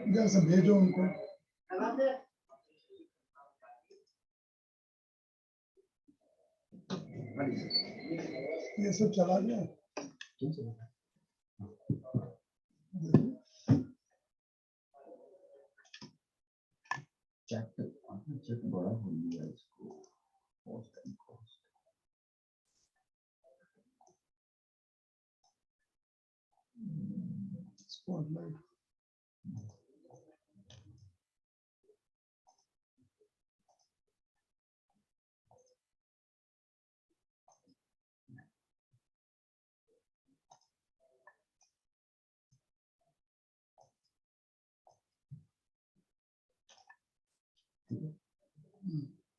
जैसे भेजो उनको। ये सब चला गया। चेक बड़ा हो गया इसको। स्पॉटलाइट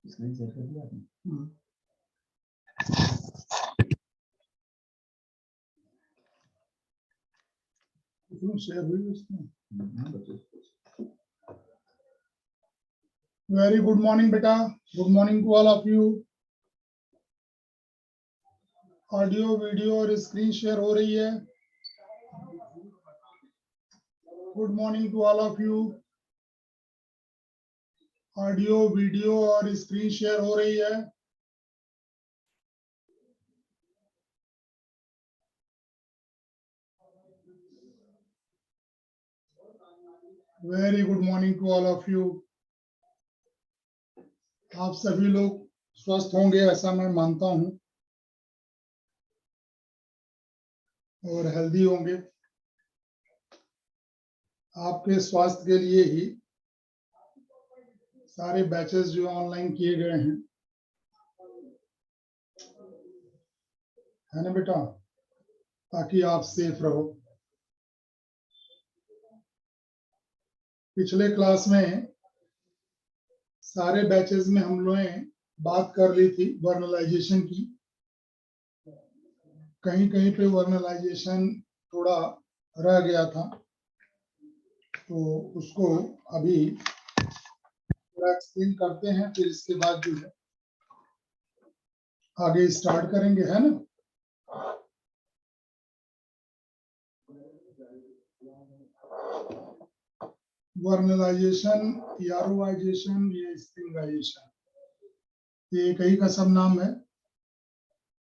स्क्रीन शेयर कर दिया आपने? शेयर हुई उसमें। वेरी गुड मॉर्निंग बेटा, good morning to all of you. Audio video और स्क्रीन शेयर हो रही है। Good morning to all of you. Audio video और स्क्रीन शेयर हो रही है। Very good morning to all of you. आप सभी लोग स्वस्थ होंगे ऐसा मैं मानता हूं और हेल्दी होंगे। आपके स्वास्थ्य के लिए ही सारे बैचेस जो ऑनलाइन किए गए हैं, है ना बेटा, ताकि आप सेफ रहो। पिछले क्लास में सारे बैचेस में हम लोगों ने बात कर ली थी वर्नलाइजेशन की। कहीं कहीं पे वर्नलाइजेशन थोड़ा रह गया था, तो उसको अभी थोड़ा एक्सप्लेन करते हैं, फिर इसके बाद जो है आगे स्टार्ट करेंगे, है ना। वर्नलाइजेशन, यारोवाइजेशन, ये स्ट्रिंगाइजेशन, ये कई का सब नाम है।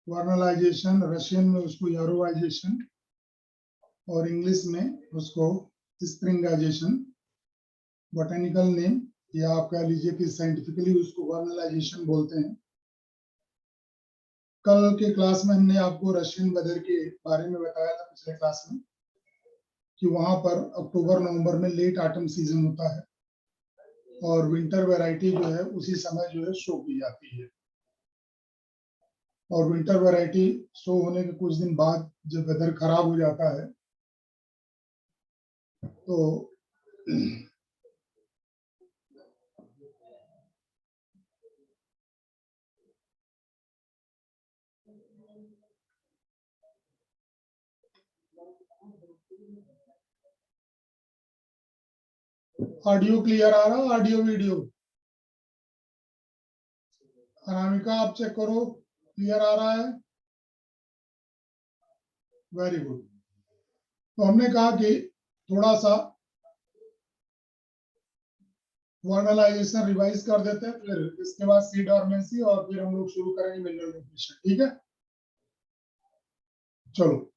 वर्नलाइजेशन रशियन में उसको यारोवाइजेशन और इंग्लिश में उसको स्प्रिंगाइजेशन, बॉटेनिकल नेम, या आप कह लीजिए कि साइंटिफिकली उसको वर्नलाइजेशन बोलते हैं। कल के क्लास में हमने आपको रशियन वेदर के बारे में बताया था पिछले क्लास में, कि वहां पर अक्टूबर नवंबर में लेट ऑटम सीजन होता है और विंटर वैरायटी जो है उसी समय जो है शो की जाती है। और विंटर वैरायटी शो होने के कुछ दिन बाद जब वेदर खराब हो जाता है तो ऑडियो क्लियर आ रहा, ऑडियो वीडियो? अनामिका आप चेक करो, क्लियर आ रहा है? Very good. तो हमने कहा कि थोड़ा सा वर्नलाइजेशन रिवाइज कर देते हैं, फिर इसके बाद सी डॉर्मेंसी और फिर हम लोग शुरू करेंगे मिनरल न्यूट्रिशन, ठीक है? चलो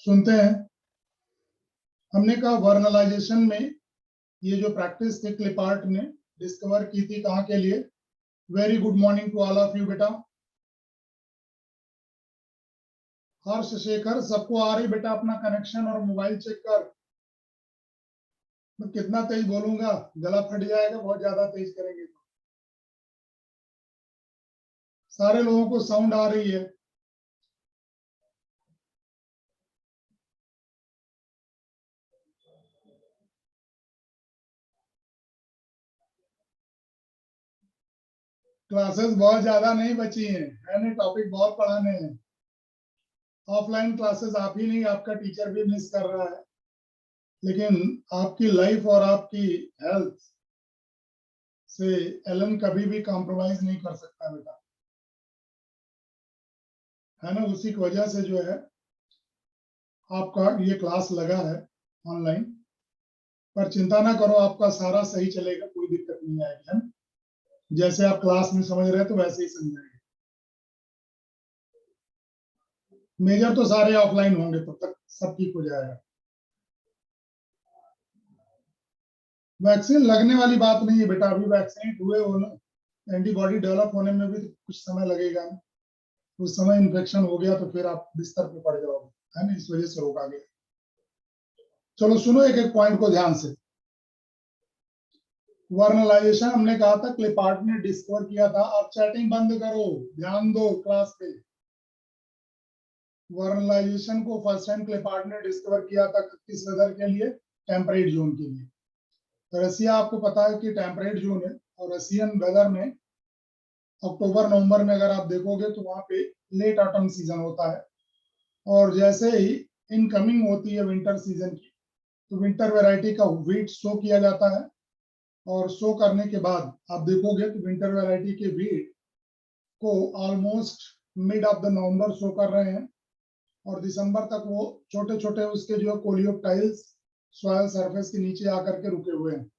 सुनते हैं। हमने कहा वर्नलाइजेशन में ये जो प्रैक्टिस थी क्लिपार्ट ने डिस्कवर की थी, कहाँ के लिए? Very good morning to all of you बेटा। हर्ष शेखर सबको आ रही बेटा? अपना कनेक्शन और मोबाइल चेक कर। मैं कितना तेज बोलूंगा, गला फट जाएगा, बहुत ज्यादा तेज करेंगे तो। सारे लोगों को साउंड आ रही है? क्लासेस बहुत ज्यादा नहीं बची हैं, है ना, टॉपिक बहुत पढ़ाने हैं। ऑफलाइन क्लासेस आप ही नहीं, आपका टीचर भी मिस कर रहा है, लेकिन आपकी लाइफ और आपकी हेल्थ से एलन कभी भी कॉम्प्रोमाइज नहीं कर सकता बेटा, है ना। उसी की वजह से जो है आपका ये क्लास लगा है ऑनलाइन, पर चिंता ना करो, आपका सारा सही चलेगा, कोई दिक्कत नहीं आएगी, है ना। जैसे आप क्लास में समझ रहे हैं तो वैसे ही समझाएंगे। मेजर तो सारे ऑफलाइन होंगे, तब तक सब ठीक हो जाएगा। वैक्सीन लगने वाली बात नहीं है बेटा, अभी वैक्सीनेट हुए हो ना, एंटीबॉडी डेवलप होने में भी कुछ समय लगेगा। उस समय इन्फेक्शन हो गया तो फिर आप बिस्तर पे पड़ जाओगे, है ना, इस वजह से रोका गया। चलो सुनो एक एक पॉइंट को ध्यान से। वर्नलाइजेशन हमने कहा था क्लिपार्ट ने डिस्कवर किया था। आप चैटिंग बंद करो, ध्यान दो क्लास पे। वर्नलाइजेशन को फर्स्ट टाइम क्लिपार्ट ने डिस्कवर किया था किस वेदर के लिए? टेम्परेट जोन के लिए। तो रसिया आपको पता है कि टेम्परेट जोन है, और रसियन वेदर में अक्टूबर नवंबर में अगर आप देखोगे तो वहां पे लेट ऑटम सीजन होता है, और जैसे ही इनकमिंग होती है विंटर सीजन की, तो विंटर वैरायटी का व्हीट शो किया जाता है, और शो करने के बाद आप देखोगे तो विंटर वैरायटी के व्हीट को almost mid of the November show कर रहे हैं, और दिसंबर तक वो छोटे छोटे उसके जो कोलियोप्टाइल्स सॉइल सरफेस के नीचे आकर के रुके हुए हैं।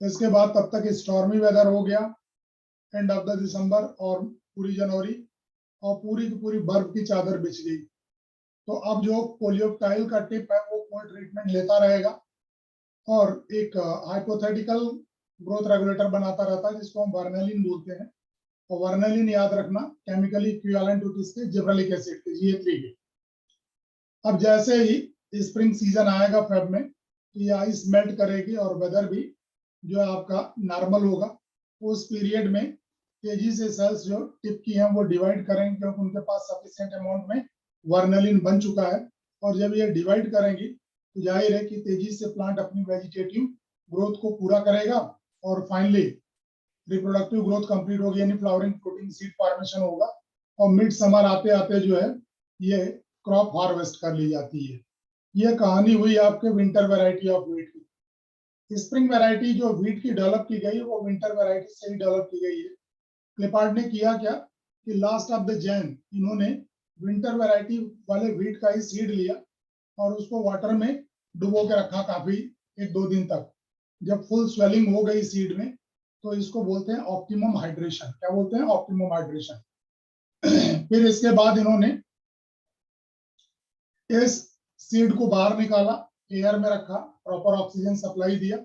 इसके बाद तब तक स्टॉर्मी वेदर हो गया एंड ऑफ द दिसंबर और पूरी जनवरी, और पूरी की पूरी बर्फ की चादर बिछ गई। तो अब जो कोलियोप्टाइल का टिप है वो कोल्ड ट्रीटमेंट लेता रहेगा, और एक हाइपोथेटिकल ग्रोथ रेगुलेटर बनाता रहता है जिसको हम वर्नेलिन बोलते हैं। और वर्नेलिन याद रखना केमिकली इक्विवेलेंट टू किसके? जिब्रेलिक एसिड के, Ga3 के। अब जैसे ही स्प्रिंग सीजन आएगा फेब में, तो ये आइस मेल्ट करेगी और वेदर भी जो है आपका नॉर्मल होगा। उस पीरियड में तेजी से सेल्स जो टिप की हैं वो डिवाइड करेंगे, क्योंकि उनके पास सफिशिएंट अमाउंट में वर्नेलिन बन चुका है। और जब ये डिवाइड करेंगी तो जाहिर है कि तेजी से प्लांट अपनी वेजिटेटिव ग्रोथ को पूरा करेगा, और फाइनली रिप्रोडक्टिव ग्रोथ कंप्लीट होगी, यानी फ्लावरिंग, फ्रूटिंग, सीड फॉर्मेशन होगा, और मिड समर आते आते जो है ये क्रॉप हार्वेस्ट कर ली जाती है। ये कहानी हुई आपके विंटर वैरायटी ऑफ व्हीट की। स्प्रिंग वैरायटी जो व्हीट की डेवलप की गई वो विंटर वैरायटी से ही डेवलप की गई है। क्लिपार्ट ने किया क्या कि लास्ट ऑफ द जैन इन्होंने विंटर वैरायटी वाले व्हीट का ही सीड लिया और उसको वाटर में डुबो के रखा काफी 1-2 दिन तक। जब फुल स्वेलिंग हो गई सीड में तो इसको बोलते हैं ऑप्टिमम हाइड्रेशन। क्या बोलते हैं? Optimum hydration. फिर इसके बाद इन्होंने इस सीड को बाहर निकाला, एयर में रखा, प्रॉपर ऑक्सीजन सप्लाई दिया,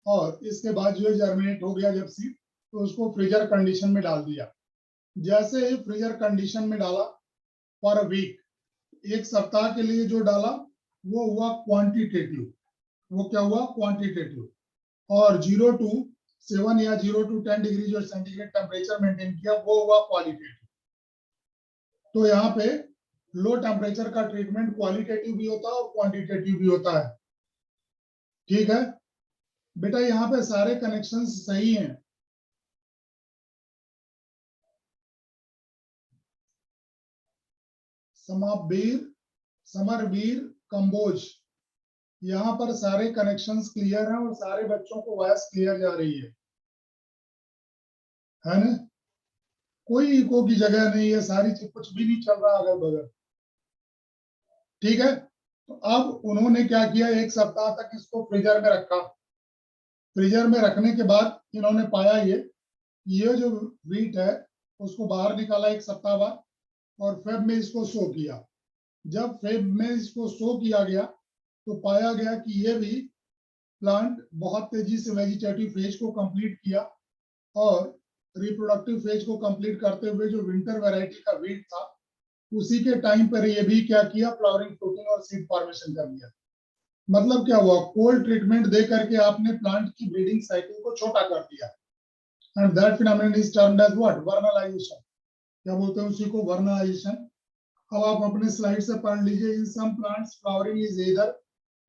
और इसके बाद जो जर्मिनेट हो गया जब सीड, तो उसको फ्रीजर कंडीशन में डाल दिया। जैसे ही फ्रीजर कंडीशन में डाला फॉर अ वीक, 1 सप्ताह के लिए जो डाला वो हुआ क्वांटिटेटिव। वो क्या हुआ? क्वांटिटेटिव। और 0 to 7 या 0 to 10 डिग्री जो सेंटीग्रेड टेम्परेचर मेंटेन किया वो हुआ क्वालिटेटिव। तो यहाँ पे लो टेम्परेचर का ट्रीटमेंट क्वालिटेटिव भी होता है और क्वांटिटेटिव भी होता है। ठीक है बेटा, यहाँ पे सारे कनेक्शन सही हैं। समाबीर, समरवीर, कंबोज, यहाँ पर सारे कनेक्शंस क्लियर हैं और सारे बच्चों को वॉइस क्लियर जा रही है ना? कोई इको की जगह नहीं है, सारी चीज, कुछ भी नहीं चल रहा अगल बगल। ठीक है, तो अब उन्होंने क्या किया, 1 सप्ताह तक इसको फ्रीजर में रखा। फ्रीजर में रखने के बाद इन्होंने पाया ये जो व्हीट है उसको बाहर निकाला 1 सप्ताह बाद, और फेब में इसको शो किया। जब फेब में इसको शो किया गया तो पाया गया कि ये भी प्लांट बहुत तेजी से वेजिटेटिव फेज को कंप्लीट किया, और रिप्रोडक्टिव फेज को कंप्लीट करते हुए जो विंटर वैरायटी का व्हीट था उसी के टाइम पर ये भी क्या किया, फ्लावरिंग, फ्रूटिंग और सीड फॉर्मेशन कर लिया। मतलब क्या हुआ? कोल्ड ट्रीटमेंट दे करके आपने प्लांट की ब्रीडिंग साइकिल को छोटा कर दिया, and that phenomenon is termed as what? Vernalization. क्या बोलते हैं उसी को? वर्नलाइजेशन। अब आप अपने स्लाइड से पढ़ लीजिए। In some plants flowering is either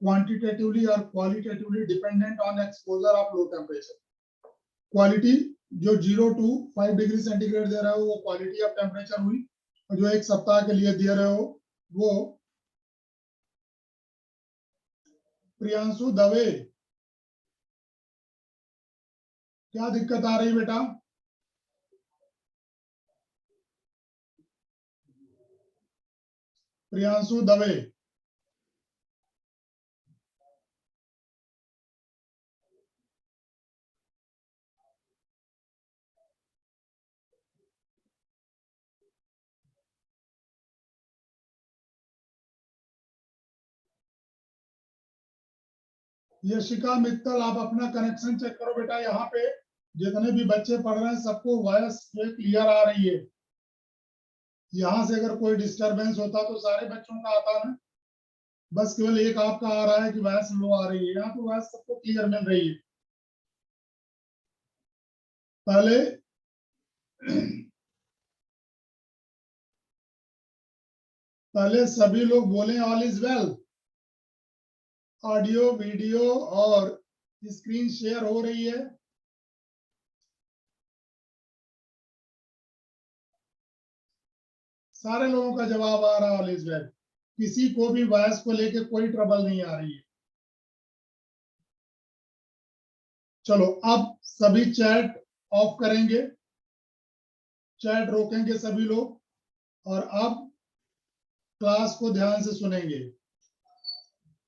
quantitatively or qualitatively dependent on exposure of low temperature. Quality जो 0 to 5 डिग्री सेंटीग्रेड दे रहे हो वो क्वालिटी ऑफ टेम्परेचर हुई, और जो एक सप्ताह के लिए दे रहे हो वो प्रियांशु दवे, क्या दिक्कत आ रही बेटा? प्रियांशु दवे, यशिका मित्तल, आप अपना कनेक्शन चेक करो बेटा। यहाँ पे जितने भी बच्चे पढ़ रहे हैं सबको वॉइस क्लियर आ रही है। यहाँ से अगर कोई डिस्टरबेंस होता तो सारे बच्चों का आता ना, बस केवल एक आपका आ रहा है कि वॉइस लो आ रही है। यहाँ तो वॉइस सबको क्लियर मिल रही है। पहले सभी लोग बोले all is well. Audio video और स्क्रीन शेयर हो रही है। सारे लोगों का जवाब आ रहा है ऑल इज वेल। किसी को भी वॉइस को लेके कोई ट्रबल नहीं आ रही है। चलो अब सभी चैट ऑफ करेंगे, चैट रोकेंगे सभी लोग, और अब क्लास को ध्यान से सुनेंगे।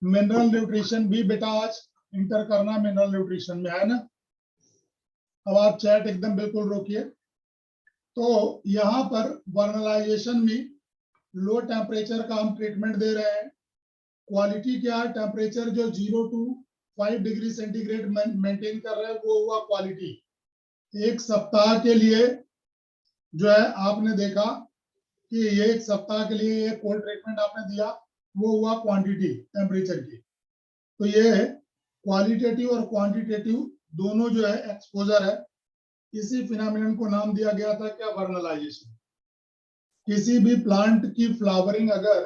मिनरल न्यूट्रिशन भी बेटा आज इंटर करना मिनरल न्यूट्रिशन में है ना। अब आप चैट एकदम बिल्कुल रोकिए। तो यहाँ पर वर्नलाइजेशन में लो टेम्परेचर का हम ट्रीटमेंट दे रहे हैं। क्वालिटी क्या है? टेम्परेचर जो 0 to 5 डिग्री सेंटीग्रेड मेंटेन कर रहे हैं वो हुआ क्वालिटी। एक सप्ताह के लिए जो है आपने देखा कि ये एक सप्ताह के लिए ये कोल्ड ट्रीटमेंट आपने दिया, वो हुआ क्वांटिटी टेम्परेचर की। तो ये क्वालिटेटिव और क्वांटिटेटिव दोनों जो है एक्सपोजर है। इसी फिनोमिनन को नाम दिया गया था क्या? वर्नलाइजेशन। किसी भी प्लांट की फ्लावरिंग अगर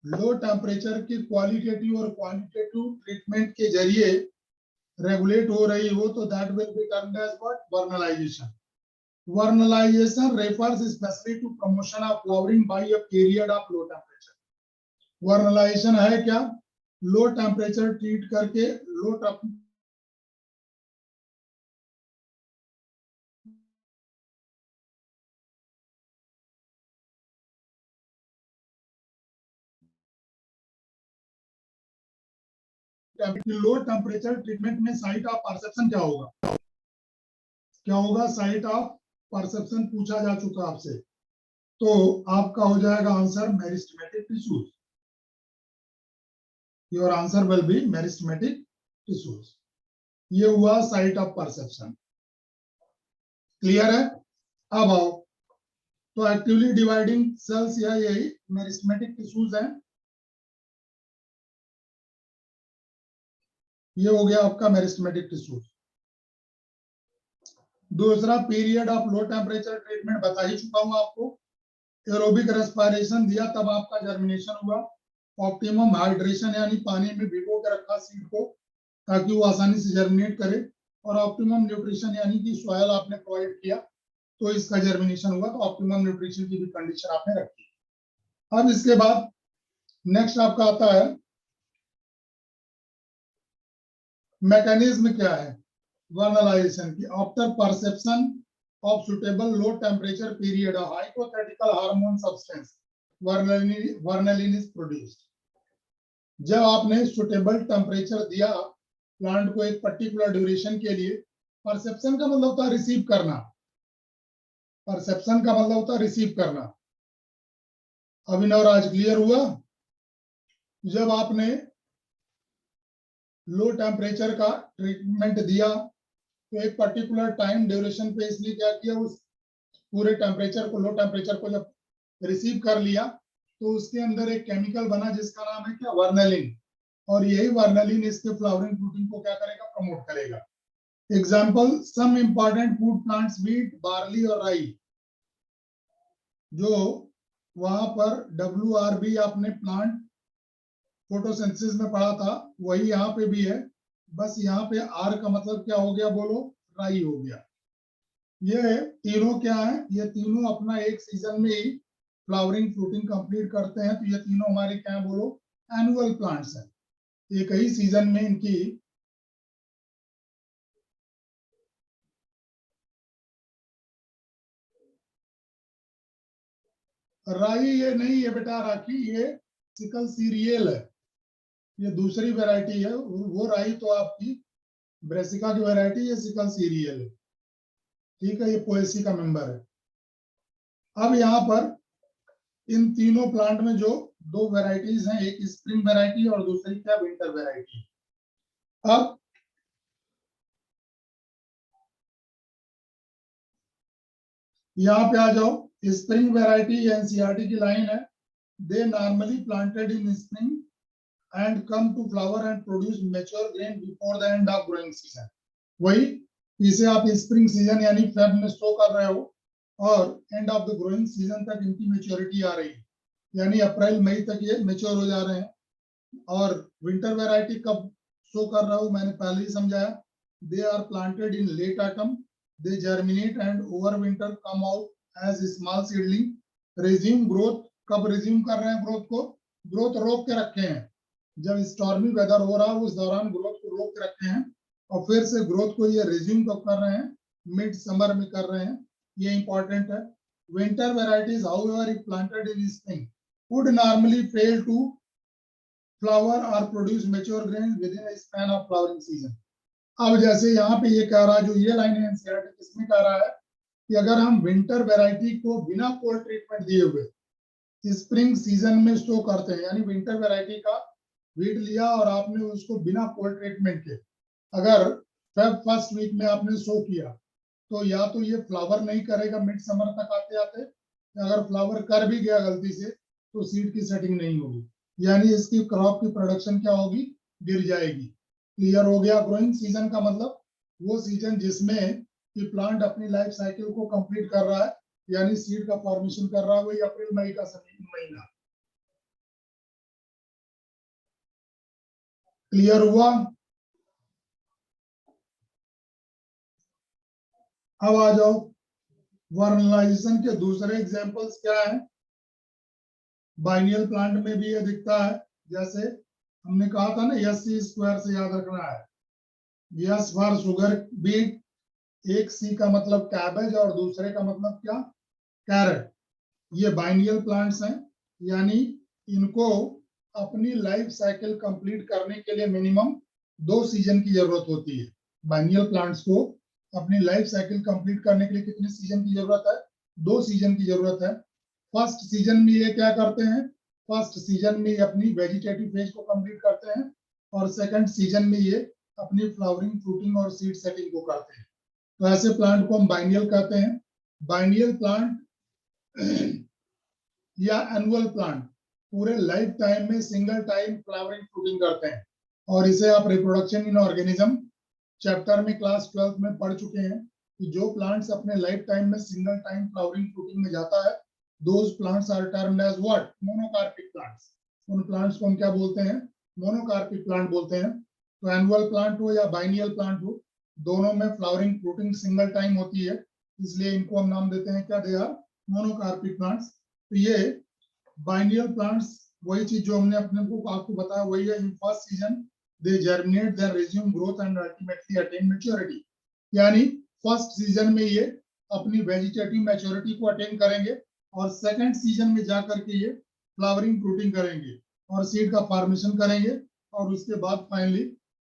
लो टेम्परेचर की क्वालिटेटिव और क्वांटिटेटिव ट्रीटमेंट के जरिए रेगुलेट हो रही हो तो that will be termed as what? Vernalization. Vernalization refers especially to promotion of flowering by a period of low temperature. Vernalization है क्या? लो टेम्परेचर ट्रीट करके लो टेम्परेचर ट्रीटमेंट में साइट ऑफ परसेप्शन क्या होगा? क्या होगा? साइट ऑफ परसेप्शन पूछा जा चुका आपसे, तो आपका हो जाएगा answer meristematic tissues. Your answer will be meristematic tissues. ये हुआ साइट ऑफ परसेप्शन। क्लियर है? अब आओ, तो एक्टिवली डिवाइडिंग सेल्स या यही मेरिस्टेमेटिक टिश्यूज हैं। ये हो गया आपका मेरिस्टेमेटिक टिश्यूज। दूसरा period of low temperature treatment बता ही चुका हूं आपको। एरोबिक रेस्पिरेशन दिया तब आपका जर्मिनेशन हुआ। ऑप्टिमम हाइड्रेशन यानी पानी में भिगो के रखा सीड को ताकि वो आसानी से जर्मिनेट करे, और ऑप्टिमम न्यूट्रिशन यानी कि सॉइल आपने प्रोवाइड किया तो इसका जर्मिनेशन हुआ। तो ऑप्टिमम न्यूट्रिशन की भी कंडीशन आपने रखी। अब इसके बाद नेक्स्ट आपका आता है मैकेनिज्म क्या है वर्नलाइजेशन की। After perception of suitable low temperature period a hypothetical hormone substance vernalin is produced. जब आपने सुटेबल टेम्परेचर दिया प्लांट को एक पर्टिकुलर ड्यूरेशन के लिए, परसेप्शन का मतलब होता है रिसीव करना। परसेप्शन का मतलब होता है रिसीव करना। अभिनव राज क्लियर हुआ? जब आपने लो टेम्परेचर का ट्रीटमेंट दिया तो एक पर्टिकुलर टाइम ड्यूरेशन पे इसलिए क्या किया, उस पूरे टेम्परेचर को, लो टेम्परेचर को जब रिसीव कर लिया तो उसके अंदर एक केमिकल बना जिसका नाम है क्या? वर्नलिन। और यही वर्नलिन इसके फ्लावरिंग प्रोटीन को क्या करेगा? प्रमोट करेगा। Example some important food plants wheat, barley और राई। जो वहां पर WRB आपने प्लांट फोटोसिंथेसिस में पढ़ा था वही यहाँ पे भी है, बस यहाँ पे आर का मतलब क्या हो गया बोलो? राई हो गया। ये तीनों क्या है, ये तीनों अपना एक सीजन में ही फ्लावरिंग फ्रूटिंग कंप्लीट करते हैं। तो ये तीनों हमारे क्या बोलो, एनुअल प्लांट्स हैं। एक ही सीजन में इनकी राई ये नहीं है बेटा राखी, ये सिकल सीरियल है, ये दूसरी वैरायटी है। वो राई तो आपकी ब्रेसिका की वैरायटी, ये सिकल सीरियल है, ठीक है, ये पोएसी का मेंबर है। अब यहाँ पर इन तीनों प्लांट में जो दो वैरायटीज हैं, एक स्प्रिंग वैरायटी और दूसरी क्या विंटर वैरायटी। अब यहाँ पे आ जाओ, स्प्रिंग वैरायटी एनसीईआरटी की लाइन है, they normally planted in spring and come to flower and produce mature grain before the end of growing season। वही इसे आप स्प्रिंग सीजन यानी फेब में स्टो कर रहे हो और end of the growing season तक इनकी मेच्योरिटी आ रही है, यानी अप्रैल मई तक ये मेच्योर हो जा रहे हैं। और विंटर वैरायटी कब शो कर रहा हूं, मैंने पहले ही समझाया, they are planted in late autumn, they germinate and over winter come out as small seedling. Resume growth, कब रिज्यूम कर रहे हैं ग्रोथ को, ग्रोथ रोक के रखे हैं, जब स्टॉर्मी वेदर हो रहा है उस दौरान ग्रोथ को रोक के रखे हैं, और फिर से ग्रोथ को ये रिज्यूम कब कर रहे हैं, मिड समर में कर रहे हैं, ये इंपॉर्टेंट है। Winter varieties however if planted in spring would normally fail to flower or produce mature grain within span of flowering season. अब जैसे यहाँ पे ये कह रहा है, जो ये लाइन है एनसीईआरटी किसमें कह रहा है कि अगर हम विंटर वेराइटी को बिना कोल्ड ट्रीटमेंट दिए हुए स्प्रिंग सीजन में स्टो करते हैं, यानी विंटर वेराइटी का वीट लिया और आपने उसको बिना कोल्ड ट्रीटमेंट के अगर फेब फर्स्ट वीक में आपने शो किया, तो या तो ये फ्लावर नहीं करेगा मिड समर तक आते आते, अगर फ्लावर कर भी गया गलती से तो सीड की सेटिंग नहीं होगी, यानी इसकी क्रॉप की प्रोडक्शन क्या होगी, गिर जाएगी। क्लियर हो गया। ग्रोइंग सीजन का मतलब वो सीजन जिसमें कि प्लांट अपनी लाइफ साइकिल को कंप्लीट कर रहा है, यानी सीड का फॉर्मेशन कर रहा है, वही अप्रैल मई का महीना। क्लियर हुआ। अब आ जाओ, वर्नलाइजेशन के दूसरे एग्जांपल्स क्या है। बाइनियल प्लांट में भी ये दिखता है, जैसे हमने कहा था ना, एस सी स्क्वायर से याद रखना है, यस फॉर शुगर बीट, एक सी का मतलब कैबेज और दूसरे का मतलब क्या, कैरेट। ये बाइनियल प्लांट्स हैं, यानी इनको अपनी लाइफ साइकिल कंप्लीट करने के लिए मिनिमम 2 सीजन की जरूरत होती है। बाइनियल प्लांट्स को अपनी लाइफ साइकिल कंप्लीट करने के लिए कितने सीजन की जरूरत है, 2 सीजन की जरूरत है। फर्स्ट सीजन में ये क्या करते हैं, फर्स्ट सीजन में अपनी वेजिटेटिव फेज को कंप्लीट करते हैं, और सेकंड सीजन में ये अपनी फ्लावरिंग फ्रूटिंग और सीड सेटिंग को करते हैं। तो ऐसे प्लांट को हम बाइनियल कहते हैं। बाइनियल प्लांट या एनुअल प्लांट पूरे लाइफ टाइम में सिंगल टाइम फ्लावरिंग फ्रूटिंग करते हैं, और इसे आप रिप्रोडक्शन इन ऑर्गेनिज्म चैप्टर में क्लास 12 में पढ़ चुके हैं कि जो प्लांट्स अपने लाइफ टाइम में सिंगल टाइम फ्लावरिंग फ्रूटिंग में जाता है, those plants are termed as what, monocarpic plants. उन प्लांट्स को हम क्या बोलते हैं, मोनोकार्पिक प्लांट बोलते हैं। तो एनुअल प्लांट हो या बाइनियल प्लांट हो, दोनों में फ्लावरिंग फ्रूटिंग सिंगल टाइम होती है, इसलिए इनको हम नाम देते हैं क्या, दे आर मोनोकार्पिक प्लांट्स। तो ये बाइनियल प्लांट्स वही चीज जो हमने अपने को आपको बताया वही है। In first season they germinate, they resume growth and ultimately attain maturity, यानी फर्स्ट सीजन में ये अपनी वेजिटेटिव मैच्योरिटी को अटेन करेंगे, और सेकंड सीजन में जाकर के ये फ्लावरिंग फ्रूटिंग करेंगे और सीड का फॉर्मेशन करेंगे, और उसके बाद फाइनली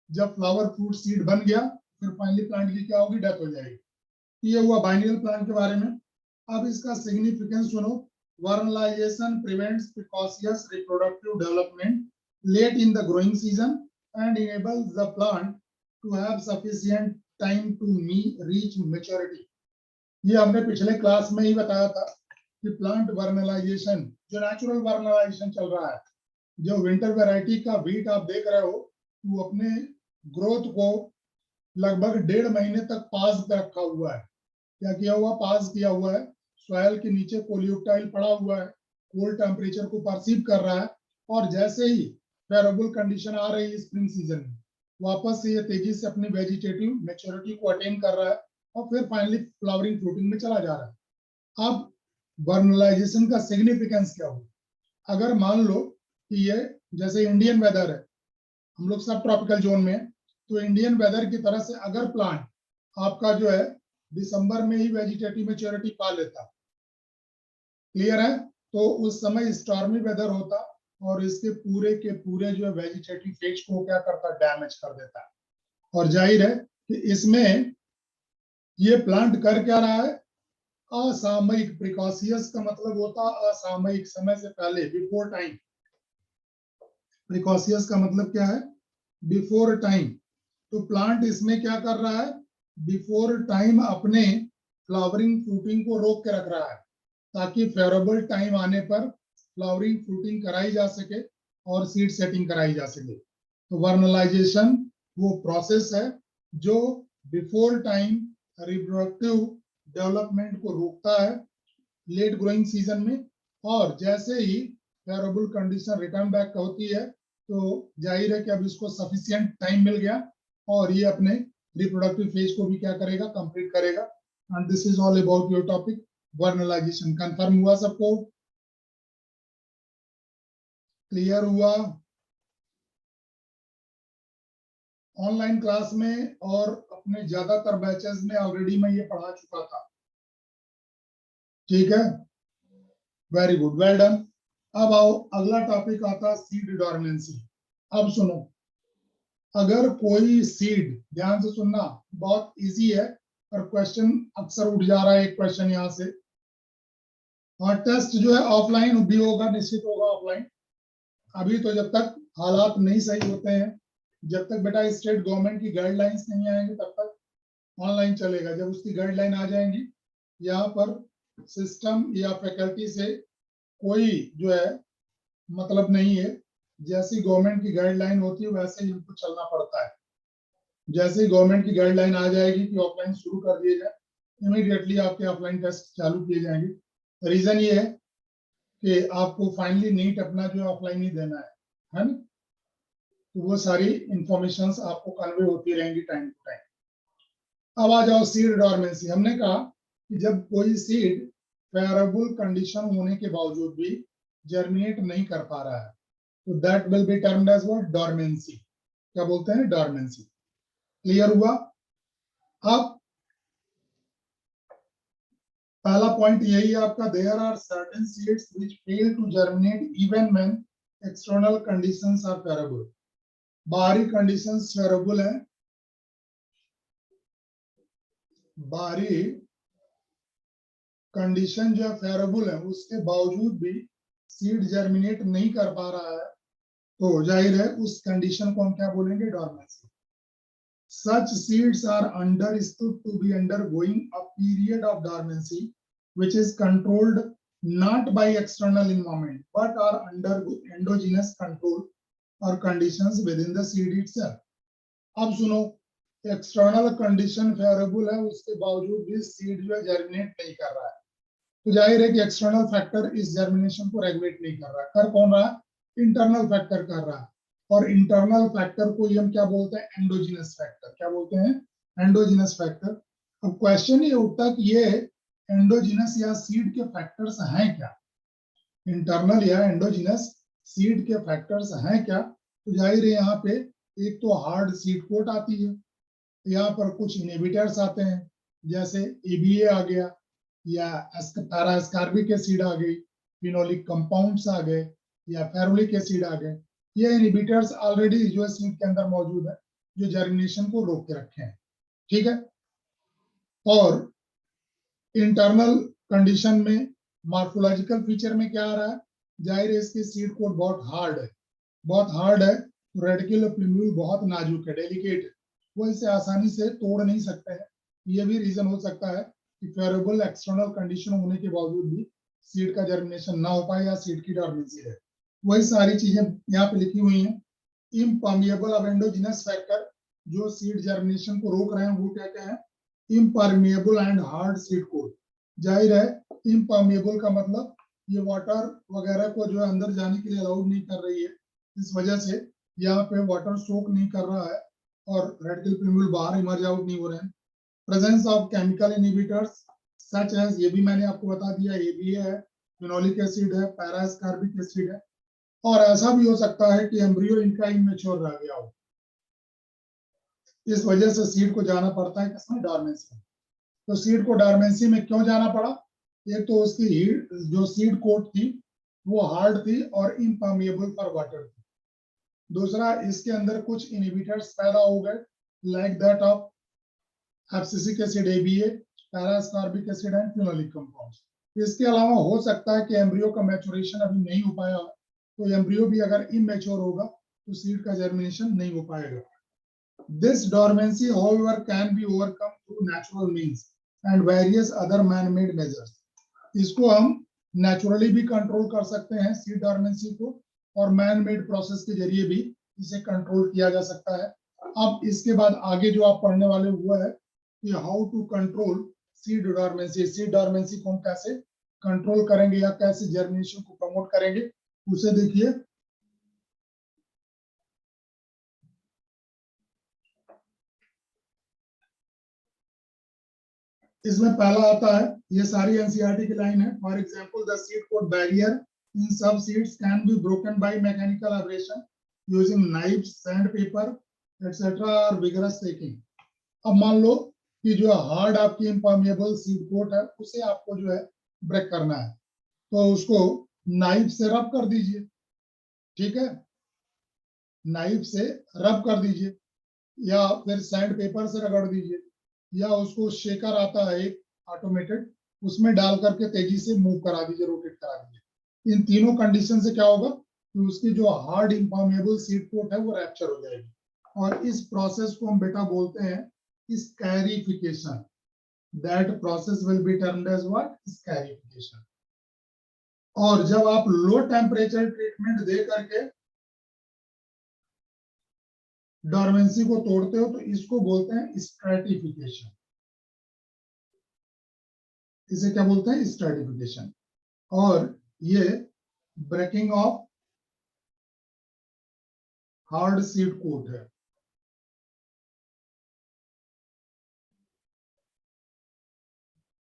जब फ्लावर फ्रूट सीड बन गया, फिर फाइनली प्लांट की क्या होगी, डेथ हो जाएगी। ये हुआ बाइनियल प्लांट के बारे में। अब इसका सिग्निफिकेंस सुनो। Vernalization prevents precocious reproductive development late in the growing season and enables the plant to have sufficient time to reach maturity। ये हमने पिछले क्लास में ही बताया था कि प्लांट वर्नलाइजेशन, जो नेचुरल वर्नलाइजेशन चल रहा है, जो विंटर वैरायटी का व्हीट आप देख रहे हो, वो अपने ग्रोथ को लगभग 1.5 महीने तक पाज पे रखा हुआ है। क्या किया हुआ, पाज किया हुआ है, सॉइल के नीचे कोलियोटाइल पड़ा हुआ है, कोल्ड टेम्परेचर को परसीव कर रहा है, और जैसे ही फेवरेबल कंडीशन आ रही है स्प्रिंग सीजन में, वापस से ये तेजी से अपनी वेजिटेटिव मैच्योरिटी को अटेन कर रहा है और फिर फाइनली फ्लावरिंग फ्रूटिंग में चला जा रहा है। अब वर्नलाइजेशन का सिग्निफिकेंस क्या होगा? अगर मान लो कि ये जैसे इंडियन वेदर है, हम लोग सब ट्रॉपिकल जोन में है, तो इंडियन वेदर की तरह से अगर प्लांट आपका जो है दिसंबर में ही वेजिटेटिव मैच्योरिटी पा लेता, क्लियर है, तो उस समय स्टॉर्मी वेदर होता और इसके पूरे के पूरे जो है वेजिटेटिव फेज को क्या करता, डैमेज कर देता। और जाहिर है कि इसमें ये प्लांट कर क्या रहा है, असामयिक, प्रिकॉशियस का मतलब होता असामयिक, समय से पहले, बिफोर टाइम। प्रिकॉशियस का मतलब क्या है, बिफोर टाइम। तो प्लांट इसमें क्या कर रहा है, बिफोर टाइम अपने फ्लावरिंग फ्रूटिंग को रोक के रख रहा है, ताकि फेवरेबल टाइम आने पर फ्लावरिंग फ्रूटिंग कराई जा सके और सीड सेटिंग कराई जा सके। तो वर्नलाइजेशन वो प्रोसेस है जो बिफोर टाइम रिप्रोडक्टिव डेवलपमेंट को रोकता है लेट ग्रोइंग सीजन में, और जैसे ही फेवरेबल कंडीशन रिटर्न बैक होती है तो जाहिर है कि अब इसको सफिशिएंट टाइम मिल गया और ये अपने रिप्रोडक्टिव फेज को भी क्या करेगा, कंप्लीट करेगा। And this is all about your topic vernalization. Confirm हुआ सबको? क्लियर हुआ? ऑनलाइन क्लास में और अपने ज्यादातर बैचेस में ऑलरेडी मैं ये पढ़ा चुका था, ठीक है, वेरी गुड, वेल डन। अब आओ, अगला टॉपिक आता सीड डोरमेंसी। अब सुनो, अगर कोई सीड, ध्यान से सुनना, बहुत इजी है और क्वेश्चन अक्सर उठ जा रहा है एक क्वेश्चन यहां से, और टेस्ट जो है ऑफलाइन भी होगा, निश्चित होगा ऑफलाइन। अभी तो जब तक हालात नहीं सही होते हैं, जब तक बेटा स्टेट गवर्नमेंट की गाइडलाइंस नहीं आएंगी तब तक ऑनलाइन चलेगा। जब उसकी गाइडलाइन आ जाएंगी, यहाँ पर सिस्टम या फैकल्टी से कोई जो है मतलब नहीं है, जैसी गवर्नमेंट की गाइडलाइन होती है वैसे ही इनको चलना पड़ता है। जैसे ही गवर्नमेंट की गाइडलाइन आ जाएगी कि ऑफलाइन शुरू कर दिए जाए, इमीडिएटली आपके ऑफलाइन टेस्ट चालू किए जाएंगे। रीजन ये है कि आपको फाइनली नीट अपना जो ऑफलाइन ही देना है ना, तो वो सारी इंफॉर्मेशन आपको कन्वे होती रहेंगी टाइम टू टाइम। अब आ जाओ सीड डोरमेंसी। हमने कहा कि जब कोई सीड फेवरेबल कंडीशन होने के बावजूद भी जर्मिनेट नहीं कर पा रहा है, तो that will be termed as what, dormancy. क्या बोलते हैं, डोरमेंसी। क्लियर हुआ? अब पहला पॉइंट यही है आपका, there are certain seeds which fail to germinate even when external conditions are favourable. बाहरी कंडीशंस फेवरेबल है, बाहरी कंडीशन जो है फेवरेबल है, उसके बावजूद भी सीड जर्मिनेट नहीं कर पा रहा है, तो जाहिर है उस कंडीशन को हम क्या बोलेंगे, dormancy. Such seeds are understood to be undergoing a period of dormancy which is controlled not by external environment but are under endogenous control or conditions within the seed itself. अब सुनो, external condition favourable है, उसके बावजूद भी seed जो है germinate नहीं कर रहा है, तो जाहिर है कि एक्सटर्नल फैक्टर इस जर्मिनेशन को रेगुलेट नहीं कर रहा है। कर कौन रहा है, इंटरनल फैक्टर कर रहा है। और इंटरनल फैक्टर को हम क्या बोलते हैं, एंडोजिनस फैक्टर। क्या बोलते हैं, एंडोजिनस फैक्टर। अब क्वेश्चन ये उठता कि ये एंडोजिनस या सीड के फैक्टर्स हैं क्या, इंटरनल या एंडोजिनस सीड के फैक्टर्स हैं क्या? तो जाहिर है यहाँ पे एक तो हार्ड सीड कोट आती है, यहाँ पर कुछ इनहिबिटर्स आते हैं, जैसे एबीए आ गया या पैरास्कार्बिक एसिड आ गई, फिनोलिक कंपाउंड्स आ गए या फेरुलिक एसिड आ गए। ये इनहिबिटर्स ऑलरेडी जो सीड के अंदर मौजूद है, जो जर्मिनेशन को रोक के रखे हैं, ठीक है। और इंटरनल कंडीशन में मॉर्फोलॉजिकल फीचर में क्या आ रहा है, जाहिर है इसकी सीड कोट बहुत हार्ड है, बहुत हार्ड है, रेडिकुलर प्लूम्यूल बहुत नाजुक है, डेलिकेट है, वो इसे आसानी से तोड़ नहीं सकते हैं। ये भी रीजन हो सकता है कि फेवरेबल एक्सटर्नल कंडीशन होने के बावजूद भी सीड का जर्मिनेशन ना हो पाए या सीड की डोरमेंसी है। वही सारी चीजें यहाँ पे लिखी हुई हैं। इम्पर्मिएबल ऑफ एंडोजिनस फैक्टर, जो सीड जर्मिनेशन को रोक रहे हैं वो क्या क्या है, impermeable and hard seed coat. जाहिर है इम्पर्मिएबल का मतलब ये वाटर वगैरह को जो है अंदर जाने के लिए अलाउड नहीं कर रही है, इस वजह से यहाँ पे वाटर सोक नहीं कर रहा है, और रेड किल प्रिम्यूल बाहर इमर्ज आउट नहीं हो रहे हैं। Presence of chemical inhibitors such as, ये भी मैंने आपको बता दिया, ये भी है, फिनोलिक एसिड है, पैरा एस्कॉर्बिक एसिड है। और ऐसा भी हो सकता है कि एम्ब्रियो इनका इमेच्योर रह गया हो, इस वजह से सीड को जाना पड़ता है किसमें, डॉर्मेंसी। तो सीड को डॉर्मेंसी में क्यों जाना पड़ा? एक तो उसकी हीट, जो सीड कोट थी वो हार्ड थी और इम्पर्मिएबल फॉर वाटर थी। दूसरा, इसके अंदर कुछ इनहिबिटर्स पैदा हो गए, like that of abscisic acid ABA, para ascorbic acid and phenolic compounds. इसके अलावा हो सकता है कि एम्ब्रियो का मैच्योरेशन अभी नहीं हो पाया, तो एम्ब्रियो भी अगर इमेच्योर होगा तो सीड का जर्मिनेशन नहीं हो पाएगा। This dormancy, however, can be overcome through natural means and various other man-made measures. इसको हम नेचुरली भी कंट्रोल कर सकते हैं सीड डॉर्मेंसी को, और मैन मेड प्रोसेस के जरिए भी इसे कंट्रोल किया जा सकता है। अब इसके बाद आगे जो आप पढ़ने वाले हुआ है कि how to control seed dormancy, seed dormancy को हम कैसे कंट्रोल करेंगे या कैसे जर्मिनेशन को प्रमोट करेंगे, उसे देखिए। इसमें पहला आता है, ये सारी एनसीईआरटी की लाइन है। For example, the seed coat barrier in some seeds can be broken by mechanical abrasion using knives, sandpaper etcetera or vigorous shaking. अब मान लो कि जो हार्ड आपकी इम्पर्मिएबल सीड कोट है उसे आपको जो है ब्रेक करना है, तो उसको नाइफ से रब कर दीजिए, ठीक है, नाइफ से रब कर दीजिए, या फिर सैंड पेपर से रगड़ दीजिए, या उसको शेकर आता है एक ऑटोमेटेड, उसमें डाल करके तेजी से मूव करा दीजिए, रोटेट करा दीजिए। इन तीनों कंडीशन से क्या होगा कि उसकी जो हार्ड इम्पर्मिएबल सीड कोट है वो रैप्चर हो जाएगी, और इस प्रोसेस को हम बेटा बोलते हैं scarification. That process will be termed as what, scarification. और जब आप लो टेम्परेचर ट्रीटमेंट दे करके डॉर्मेंसी को तोड़ते हो तो इसको बोलते हैं स्ट्रैटिफिकेशन। इसे क्या बोलते हैं, स्ट्रैटिफिकेशन। और ये breaking of hard seed coat है।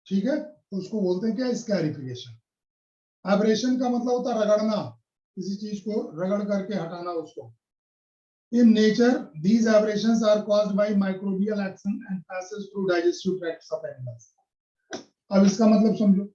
ठीक है, तो उसको बोलते हैं क्या, स्कैरिफिकेशन। एब्रेशन का मतलब होता है रगड़ना, किसी चीज को रगड़ करके हटाना उसको। In nature, these aberrations are caused by microbial action and passes through digestive tracts of animals. अब इसका मतलब समझो।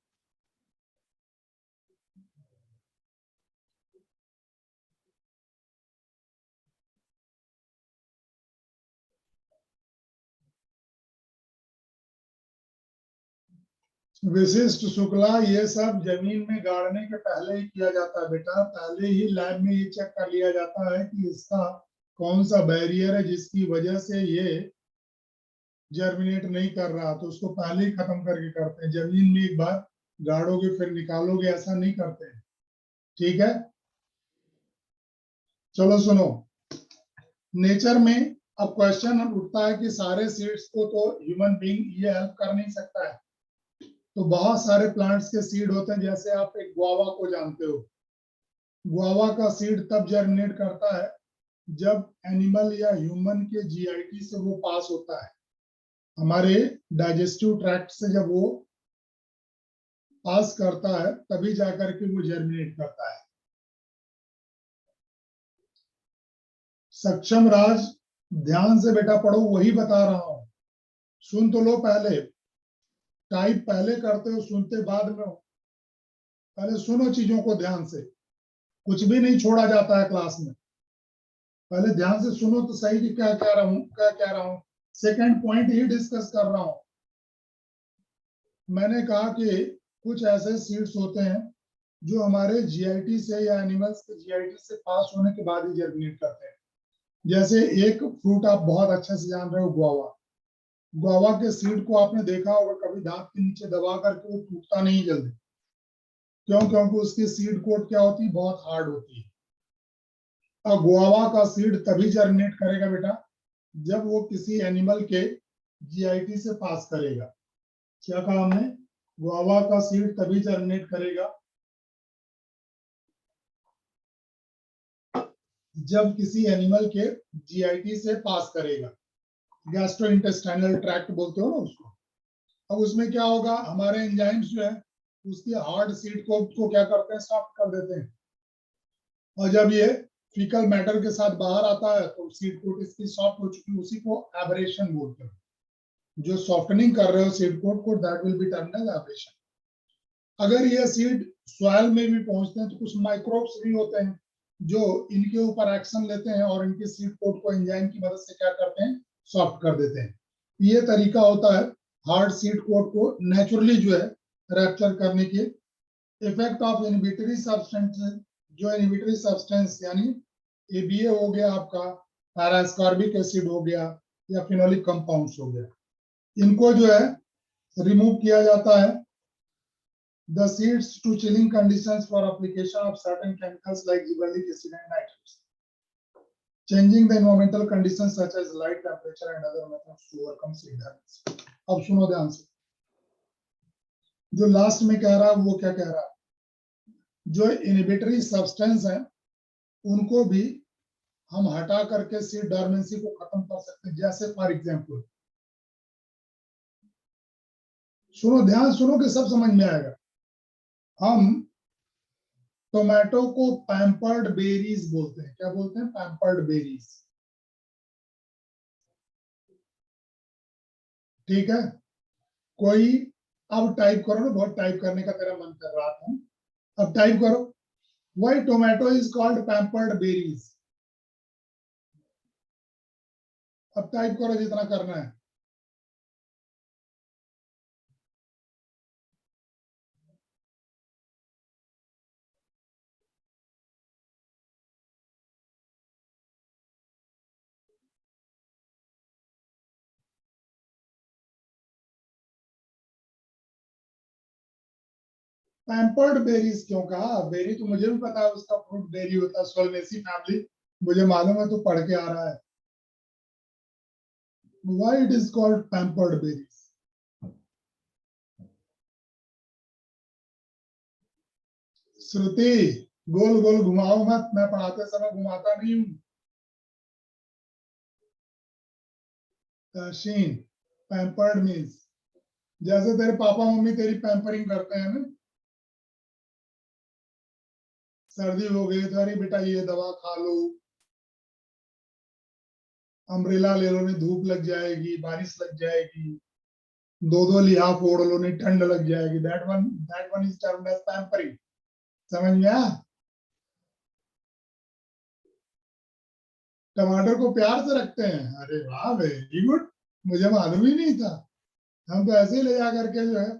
विशिष्ट शुक्ला, ये सब जमीन में गाड़ने के पहले ही किया जाता है बेटा। पहले ही लैब में ये चेक कर लिया जाता है कि इसका कौन सा बैरियर है जिसकी वजह से ये जर्मिनेट नहीं कर रहा, तो उसको पहले ही खत्म करके करते हैं। जमीन में एक बार गाड़ोगे फिर निकालोगे, ऐसा नहीं करते हैं, ठीक है। चलो सुनो, नेचर में अब क्वेश्चन उठता है कि सारे सीड्स को तो ह्यूमन बीइंग ये हेल्प कर नहीं सकता है, तो बहुत सारे प्लांट्स के सीड होते हैं। जैसे आप एक गुआवा को जानते हो, गुआवा का सीड तब जर्मिनेट करता है जब एनिमल या ह्यूमन के जीआईटी से वो पास होता है, हमारे डाइजेस्टिव ट्रैक्ट से जब वो पास करता है तभी जाकर के वो जर्मिनेट करता है। सक्षम राज, ध्यान से बेटा पढ़ो, वही बता रहा हूं, सुन तो लो पहले। टाइप पहले करते हो, सुनते बाद में हो। पहले सुनो चीजों को ध्यान से, कुछ भी नहीं छोड़ा जाता है क्लास में। पहले ध्यान से सुनो तो सही कि क्या कह रहा हूं। सेकंड पॉइंट ही डिस्कस कर रहा हूं। मैंने कहा कि कुछ ऐसे सीड्स होते हैं जो हमारे जीआईटी से या एनिमल्स के जीआईटी से पास होने के बाद ही जर्मिनेट करते हैं। जैसे एक फ्रूट आप बहुत अच्छे से जान रहे हो, गुआवा। गुआवा के सीड को आपने देखा होगा कभी, दांत के नीचे दबा करके वो टूटता नहीं जल्दी। क्यों? क्योंकि उसकी सीड कोट क्या होती है, बहुत हार्ड होती है। और गुआवा का सीड तभी जर्मिनेट करेगा बेटा जब वो किसी एनिमल के जीआईटी से पास करेगा। क्या कहा हमने? गुआवा का सीड तभी जर्मिनेट करेगा जब किसी एनिमल के जीआईटी से पास करेगा, गैस्ट्रोइंटेस्टाइनल ट्रैक्ट बोलते हो ना उसको। अब उसमें क्या होगा, हमारे एंजाइम्स जो है उसकी हार्ड सीड को क्या करते हैं, सॉफ्ट कर देते हैं। और जब ये फीकल मैटर के साथ बाहर आता है तो सीड कोट इसकी सॉफ्ट हो चुकी है, उसी को एब्रेशन बोलते हैं। जो सॉफ्टनिंग कर रहे हो सीड कोट को, that will be termed as abrasion. अगर ये सीड सॉइल में भी पहुंचते हैं तो कुछ माइक्रोब्स भी होते हैं जो इनके ऊपर एक्शन लेते हैं और इनके सीड कोट को एंजाइम की मदद से क्या करते हैं, सॉफ्ट कर देते हैं। ये तरीका होता है हार्ड सीड कोट को नेचुरली जो है रैप्चर करने के। इफेक्ट ऑफ इनहिबिटरी सब्सटेंस, जो इनहिबिटरी सब्सटेंस यानी एबीए हो गया आपका, पैरास्कॉर्बिक एसिड हो गया या फिनोलिक कंपाउंड्स हो गया, इनको जो है रिमूव किया जाता है। The seeds to chilling conditions for application of certain chemicals like gibberellic acid and nitrates. Changing the environmental conditions such as light, temperature and other methods to overcome seed damage. अब सुनो ध्यान से, जो last में कह रहा है वो क्या कह रहा है, जो इनहिबिटरी सब्सटेंस है उनको भी हम हटा करके सीड डॉर्मेंसी को खत्म कर सकते हैं। जैसे फॉर एग्जांपल, सुनो ध्यान सुनो कि सब समझ में आएगा। हम टोमेटो को पैम्पर्ड बेरीज बोलते हैं। क्या बोलते हैं? Pampered berries. ठीक है, कोई अब टाइप करो ना, बहुत टाइप करने का तेरा मन कर रहा था, अब टाइप करो, why tomato is called pampered berries. अब टाइप करो जितना करना है। पैम्पर्ड बेरीज क्यों कहा? बेरी तो मुझे भी पता है, उसका फ्रूट बेरी होता है, सोलनेसी फैमिली, मुझे मालूम है, तो पढ़ के आ रहा है। Why it is called pampered berries? Shruti, गोल गोल घुमाओ मत, मैं पढ़ाते समय घुमाता नहीं हूँ। तहसीन, पैम्पर्ड मीन्स जैसे तेरे पापा मम्मी तेरी पैम्परिंग करते हैं ना, सर्दी हो गई तो अरे बेटा ये दवा खा लो, अम्ब्रेला ले लो नहीं धूप लग जाएगी, बारिश लग जाएगी, दो दो लिहाफ ओढ़ लो नहीं ठंड लग जाएगी, that one is termed as pampering. समझ में आया? टमाटर को प्यार से रखते हैं, अरे वाह वेरी गुड, मुझे मालूम ही नहीं था। हम तो ऐसे ही ले जा करके जो है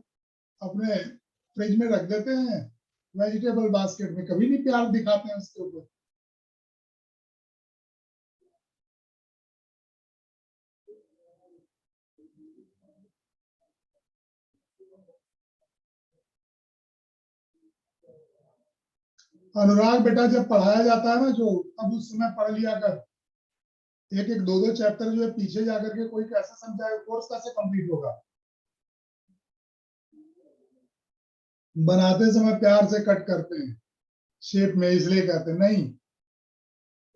अपने फ्रिज में रख देते हैं, वेजिटेबल बास्केट में, कभी नहीं प्यार दिखाते हैं उसके ऊपर। अनुराग बेटा, जब पढ़ाया जाता है ना जो, अब उस समय पढ़ लिया कर, एक एक दो दो चैप्टर जो है पीछे जाकर के कोई कैसे समझाएगा, कोर्स कैसे कंप्लीट होगा? बनाते समय प्यार से कट करते हैं शेप में, इसलिए कहते हैं नहीं।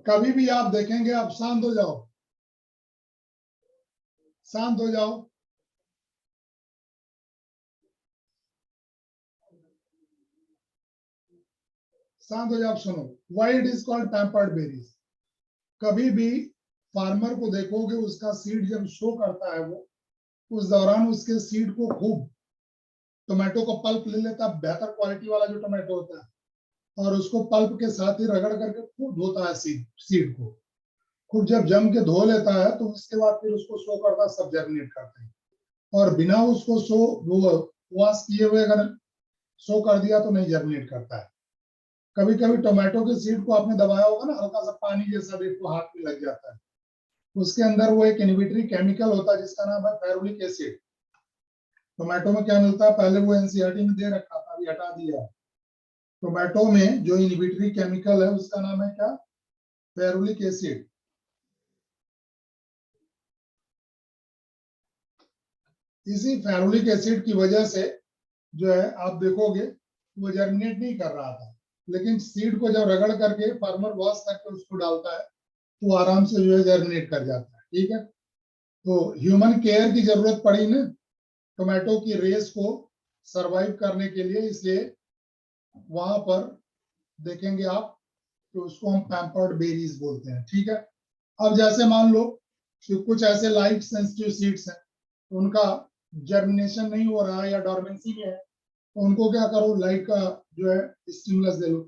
कभी भी आप देखेंगे, आप शांत हो जाओ, शांत हो जाओ। शांत हो जाओ, सुनो, why it is called pampered berries. कभी भी फार्मर को देखोगे, उसका सीड जब शो करता है वो, उस दौरान उसके सीड को खूब, टोमेटो को पल्प ले लेता है, बेहतर क्वालिटी वाला जो टोमेटो होता है, और उसको पल्प के साथ ही रगड़ करके खूब धोता है सीड को। खूब जब जम के धो लेता है तो उसके बाद फिर उसको शो करता है, सब जर्मिनेट करते हैं। और बिना उसको शो वॉश किए हुए अगर शो कर दिया तो नहीं जर्मिनेट करता है। कभी कभी टोमेटो के सीड को आपने दबाया होगा ना, हल्का सा पानी जैसा देखो हाथ में लग जाता है, उसके अंदर वो एक इनहिबिटरी केमिकल होता है जिसका नाम है फेरुलिक एसिड। टोमेटो में क्या मिलता है, पहले वो एनसीईआरटी में दे रखा था, अभी हटा दिया। टोमेटो में जो इनहिबिटरी केमिकल है उसका नाम है क्या? Ferulic acid. इसी फेरुलिक एसिड की वजह से जो है आप देखोगे वो जर्मिनेट नहीं कर रहा था, लेकिन सीड को जब रगड़ करके फार्मर वॉश करके उसको डालता है तो आराम से जो है जर्मिनेट कर जाता है। ठीक है, तो ह्यूमन केयर की जरूरत पड़ी ना टोमेटो की रेस को सरवाइव करने के लिए, इसलिए वहां पर देखेंगे आप तो उसको हम पैम्पर्ड बेरीज बोलते हैं। ठीक है, अब जैसे मान लो कि कुछ ऐसे लाइट सेंसिटिव सीड्स हैं तो उनका जर्मिनेशन नहीं हो रहा है या डॉर्मेंसी में है, तो उनको क्या करो, लाइट का जो है स्टिमुलस दे लो।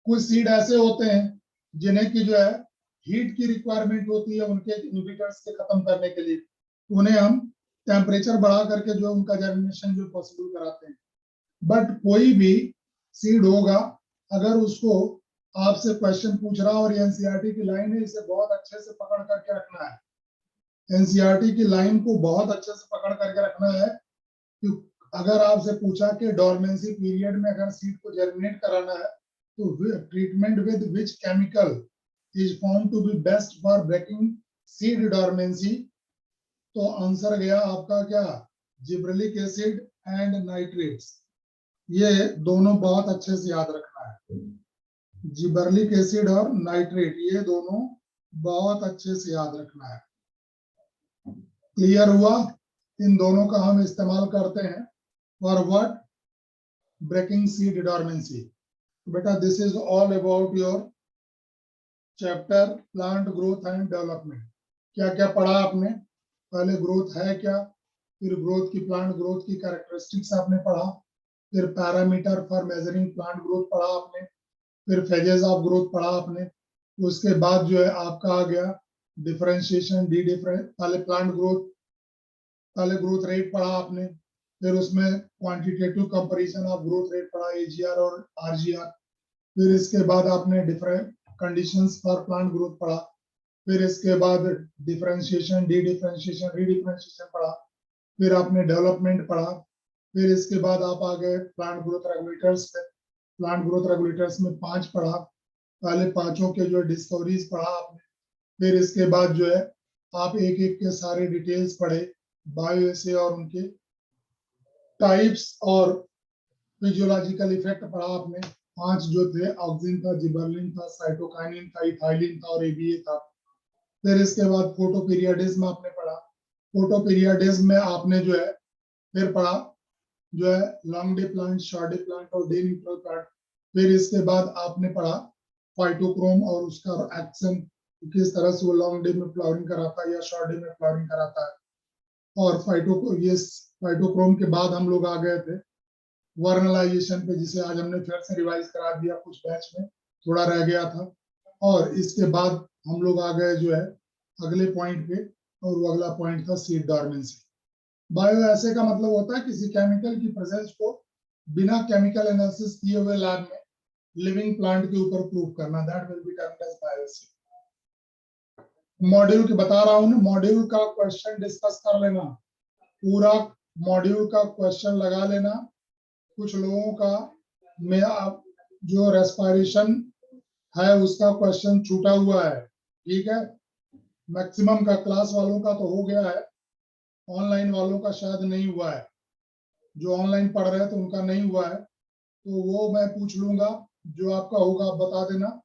कुछ सीड ऐसे होते हैं जिन्हें की जो है हीट की रिक्वायरमेंट होती है उनके इनहिबिटर्स के खत्म करने के लिए, उन्हें हम टेम्परेचर बढ़ा करके जो उनका जर्मिनेशन जो पॉसिबल कराते हैं। बट कोई भी सीड होगा, अगर उसको आपसे क्वेश्चन पूछ रहा और एनसीईआरटी की लाइन है, इसे बहुत अच्छे से पकड़ करके रखना है। एनसीईआरटी की लाइन को बहुत अच्छे से पकड़ करके रखना है कि अगर आपसे पूछा कि डॉर्मेंसी पीरियड में अगर सीड को जर्मिनेट कराना है तो treatment with which chemical is found to be best for breaking seed dormancy, तो आंसर गया आपका क्या, जिब्रेलिक एसिड एंड नाइट्रेट्स। ये दोनों बहुत अच्छे से याद रखना है, जिबरलिक एसिड और नाइट्रेट, ये दोनों बहुत अच्छे से याद रखना है। क्लियर हुआ? इन दोनों का हम इस्तेमाल करते हैं for what, breaking seed dormancy. बेटा this is all about your chapter plant growth and development. क्या क्या पढ़ा आपने? पहले ग्रोथ है क्या, फिर ग्रोथ की प्लांट ग्रोथ की कैरेक्टरिस्टिक्स आपने पढ़ा, फिर parameter for measuring plant growth पढ़ा आपने, फिर फेजेस ऑफ ग्रोथ पढ़ा आपने, उसके बाद जो है आपका आ गया डिफरेंशिएशन डी डिफरेंट, पहले प्लांट ग्रोथ, पहले ग्रोथ रेट पढ़ा आपने, फिर उसमें quantitative comparison of growth rate पढ़ा, एजीआर और आरजीआर, फिर इसके बाद आपने different conditions for plant growth पढ़ा, फिर इसके बाद डिफरेंशिएशन डी डिफरेंशिएशन री डिफरेंशिएशन पढ़ा, फिर आपने डेवलपमेंट पढ़ा, फिर इसके बाद आप आ गए प्लांट ग्रोथ रेगुलेटर्स पे। प्लांट ग्रोथ रेगुलेटर्स में 5 पढ़ा, पहले पांचों के जो डिस्कवरीज पढ़ा आपने, फिर इसके बाद जो है आप एक एक के सारे डिटेल्स पढ़े, बायो एसे और उनके टाइप्स और फिजियोलॉजिकल इफेक्ट पढ़ा आपने। 5 जो थे, ऑक्सिन था, जिबरलिन था, साइटोकाइनिन था, इथाइलिन था और एबीए था। फिर इसके बाद फोटोपीरियडिज्म आपने पढ़ा, फोटोपीरियडिज्म में आपने जो है फिर पढ़ा जो है long day plant, short day plant और डे न्यूट्रल प्लांट। फिर इसके बाद आपने पढ़ा फाइटोक्रोम और उसका एक्शन, किस तरह से वो लॉन्ग डे में फ्लावरिंग कराता है या शॉर्ट डे में फ्लावरिंग कराता है। और फाइटोक्रोम के बाद हम लोग आ गए थे वर्नलाइजेशन पे, जिसे आज हमने फिर से रिवाइज करा दिया, कुछ बैच में थोड़ा रह गया था। और इसके बाद हम लोग आ गए जो है अगले पॉइंट पे, और वो अगला पॉइंट था सीड डॉर्मेंसी। बायो एसे का मतलब होता है किसी केमिकल की प्रेजेंस को बिना केमिकल एनालिसिस किए हुए लैब में लिविंग प्लांट के ऊपर प्रूव करना, that will be termed as bioassay. Module की बता रहा हूं, मॉड्यूल का क्वेश्चन डिस्कस कर लेना, पूरा मॉड्यूल का क्वेश्चन लगा लेना। कुछ लोगों का में जो रेस्पिरेशन है उसका क्वेश्चन छूटा हुआ है, ठीक है। मैक्सिमम का क्लास वालों का तो हो गया है, ऑनलाइन वालों का शायद नहीं हुआ है। जो ऑनलाइन पढ़ रहे हैं तो उनका नहीं हुआ है, तो वो मैं पूछ लूंगा, जो आपका होगा आप बता देना।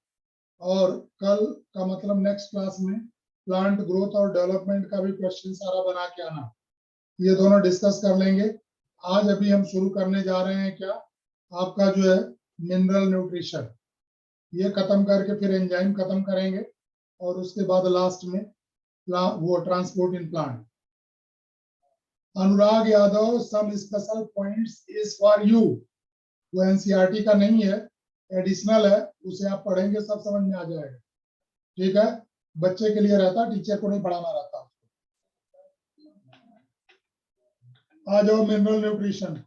और कल का मतलब नेक्स्ट क्लास में प्लांट ग्रोथ और डेवलपमेंट का भी क्वेश्चन सारा बना के आना, ये दोनों डिस्कस कर लेंगे। आज अभी हम शुरू करने जा रहे हैं क्या, आपका जो है मिनरल न्यूट्रिशन, ये खत्म करके फिर एंजाइम खत्म करेंगे, और उसके बाद लास्ट में वो transport in plant. Anurag Yadav, some special points is for you, वो एनसीईआरटी का नहीं है, एडिशनल है, उसे आप पढ़ेंगे सब समझ में आ जाएगा, ठीक है। बच्चे के लिए रहता, टीचर को नहीं पढ़ाना रहता। आ जाओ मिनरल न्यूट्रिशन।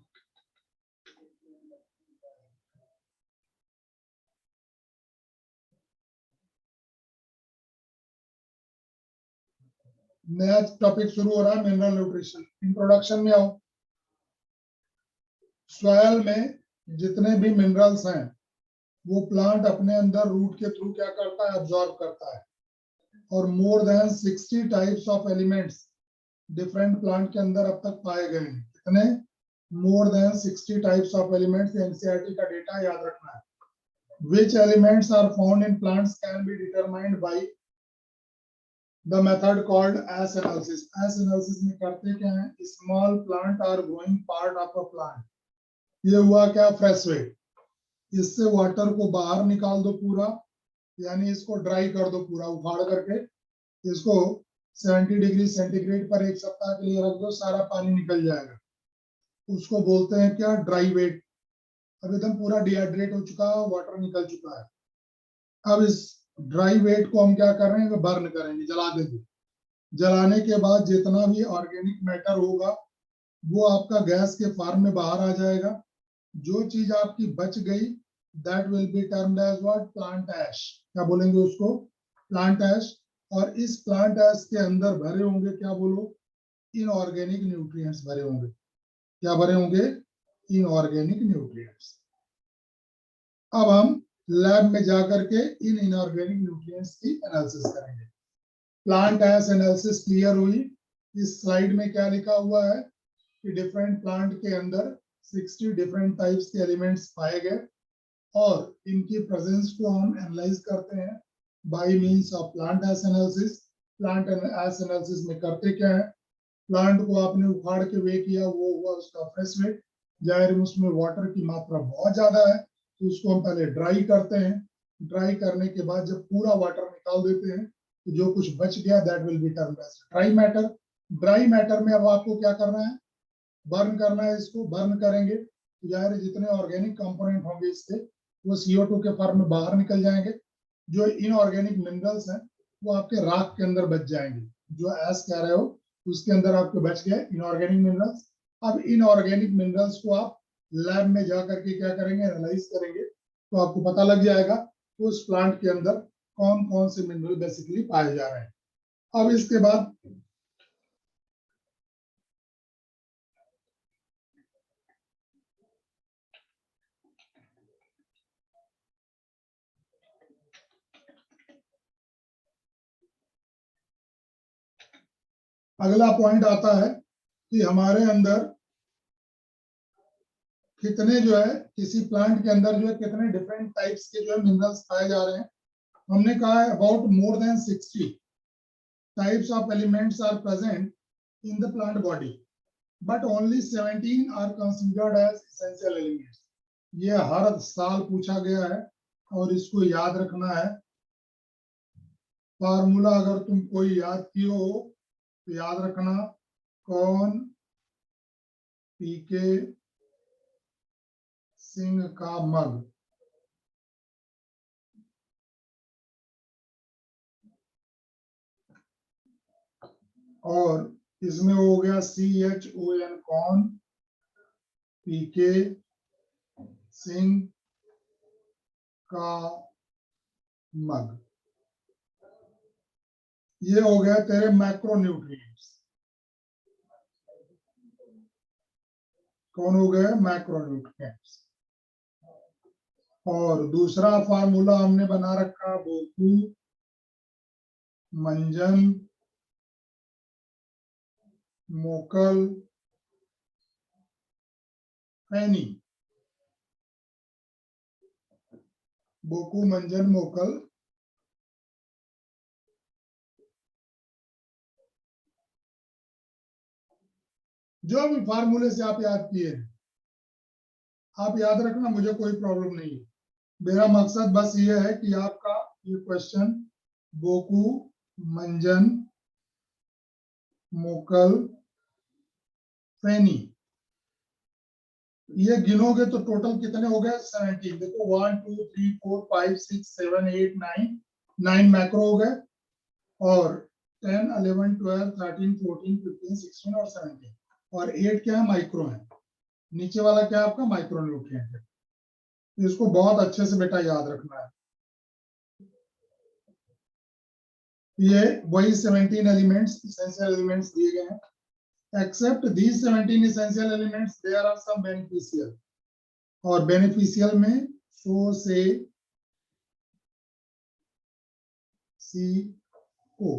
नया टॉपिक शुरू हो रहा है, मिनरल न्यूट्रिशन। इंट्रोडक्शन में आओ। सॉयल में जितने भी मिनरल्स हैं वो प्लांट अपने अंदर रूट के थ्रू क्या करता है, अब्सॉर्ब करता है। और more than 60 types of elements different plant के अंदर अब तक पाए गए हैं। कितने? More than 60 types of elements. NCERT का डेटा याद रखना है। which elements are found in plants can be determined by the method called as analysis. as analysis में करते क्या है, small plant are growing part of a plant. ये हुआ क्या, फ्रेश वेट, इससे वाटर को बाहर निकाल दो पूरा, यानी इसको ड्राई कर दो पूरा, उखाड़ करके इसको 70 डिग्री सेंटीग्रेड पर 1 सप्ताह के लिए रख दो, सारा पानी निकल जाएगा, उसको बोलते हैं क्या, ड्राई वेट। अब एकदम पूरा डिहाइड्रेट हो चुका है, वाटर निकल चुका है। अब इस ड्राई वेट को हम क्या कर रहे हैं, बर्न करेंगे, जला देंगे। जलाने के बाद जितना भी ऑर्गेनिक मैटर होगा वो आपका गैस के फॉर्म में बाहर आ जाएगा। जो चीज आपकी बच गई that will be termed as what, plant ash. क्या बोलेंगे उसको, प्लांट ऐश। और इस प्लांट ऐश के अंदर भरे होंगे, क्या बोलो, इनऑर्गेनिक न्यूट्रिएंट्स भरे होंगे। क्या भरे होंगे, इनऑर्गेनिक न्यूट्रिएंट्स। अब हम लैब में जाकर के इन इनऑर्गेनिक न्यूट्रिएंट्स की एनालिसिस करेंगे। प्लांट ऐश एनालिसिस क्लियर हुई। इस स्लाइड में क्या लिखा हुआ है कि डिफरेंट प्लांट के अंदर 60 डिफरेंट टाइप्स के एलिमेंट्स पाए गए और इनकी प्रेजेंस को हम एनालाइज करते हैं by means of plant ash analysis. Plant ash analysis में करते क्या है, प्लांट को आपने उखाड़ के वे किया, वो हुआ उसका फ्रेश वेट। जाहिर उसमें वाटर की मात्रा बहुत ज्यादा है, तो उसको हम पहले ड्राई करते हैं। ड्राई करने के बाद जब पूरा वाटर निकाल देते हैं तो जो कुछ बच गया that will be termed as dry matter. Dry matter में अब आपको क्या करना है, बर्न करना है। इसको बर्न करेंगे तो जाहिर जितने ऑर्गेनिक कंपोनेंट होंगे इसके, वो CO2 के फॉर्म में बाहर निकल जाएंगे। जो इनऑर्गेनिक मिनरल्स हैं वो आपके राख के अंदर बच जाएंगे। जो ऐश कह रहे हो उसके अंदर आपके बच गए इनऑर्गेनिक मिनरल्स। अब इनऑर्गेनिक मिनरल्स को आप लैब में जाकर के क्या करेंगे, एनालाइज करेंगे, तो आपको पता लग जाएगा कि उस प्लांट के अंदर कौन कौन से मिनरल बेसिकली पाए जा रहे हैं। अब इसके बाद अगला पॉइंट आता है कि हमारे अंदर कितने जो है, किसी प्लांट के अंदर जो है कितने डिफरेंट टाइप्स के जो है मिनरल्स पाए जा रहे हैं। हमने कहा है about more than 60 types of elements are present in the plant body, but only 17 are considered as essential elements. ये हर साल पूछा गया है और इसको याद रखना है। फार्मूला अगर तुम कोई याद किए हो तो याद रखना, कौन पीके सिंह का मग। और इसमें हो गया CHON, कौन, पीके सिंह का मग। ये हो गया तेरे मैक्रोन्यूट्रिएंट्स। कौन हो गए, मैक्रोन्यूट्रिएंट्स। और दूसरा फार्मूला हमने बना रखा, बोकू मंजन मोकल फैनी। बोकू मंजन मोकल जो भी फार्मूले से आप याद किए आप याद रखना, मुझे कोई प्रॉब्लम नहीं है। मेरा मकसद बस ये है कि आपका ये क्वेश्चन बोकू मंजन मोकल फैनी ये गिनोगे तो टोटल कितने हो गए, 17। देखो 1 2 3 4 5 6 7 8 9 9 मैक्रो हो गए और 10 11 12 13 14 15 16 और 17 और 8 क्या है, माइक्रो है। नीचे वाला क्या है आपका, माइक्रो न्यूट्रिएंट है। इसको बहुत अच्छे से बेटा याद रखना है। ये वही 17 एलिमेंट्स, इसेंशियल एलिमेंट्स दिए गए हैं। Except these 17 essential elements there are some beneficial, और बेनिफिशियल में सो से CO,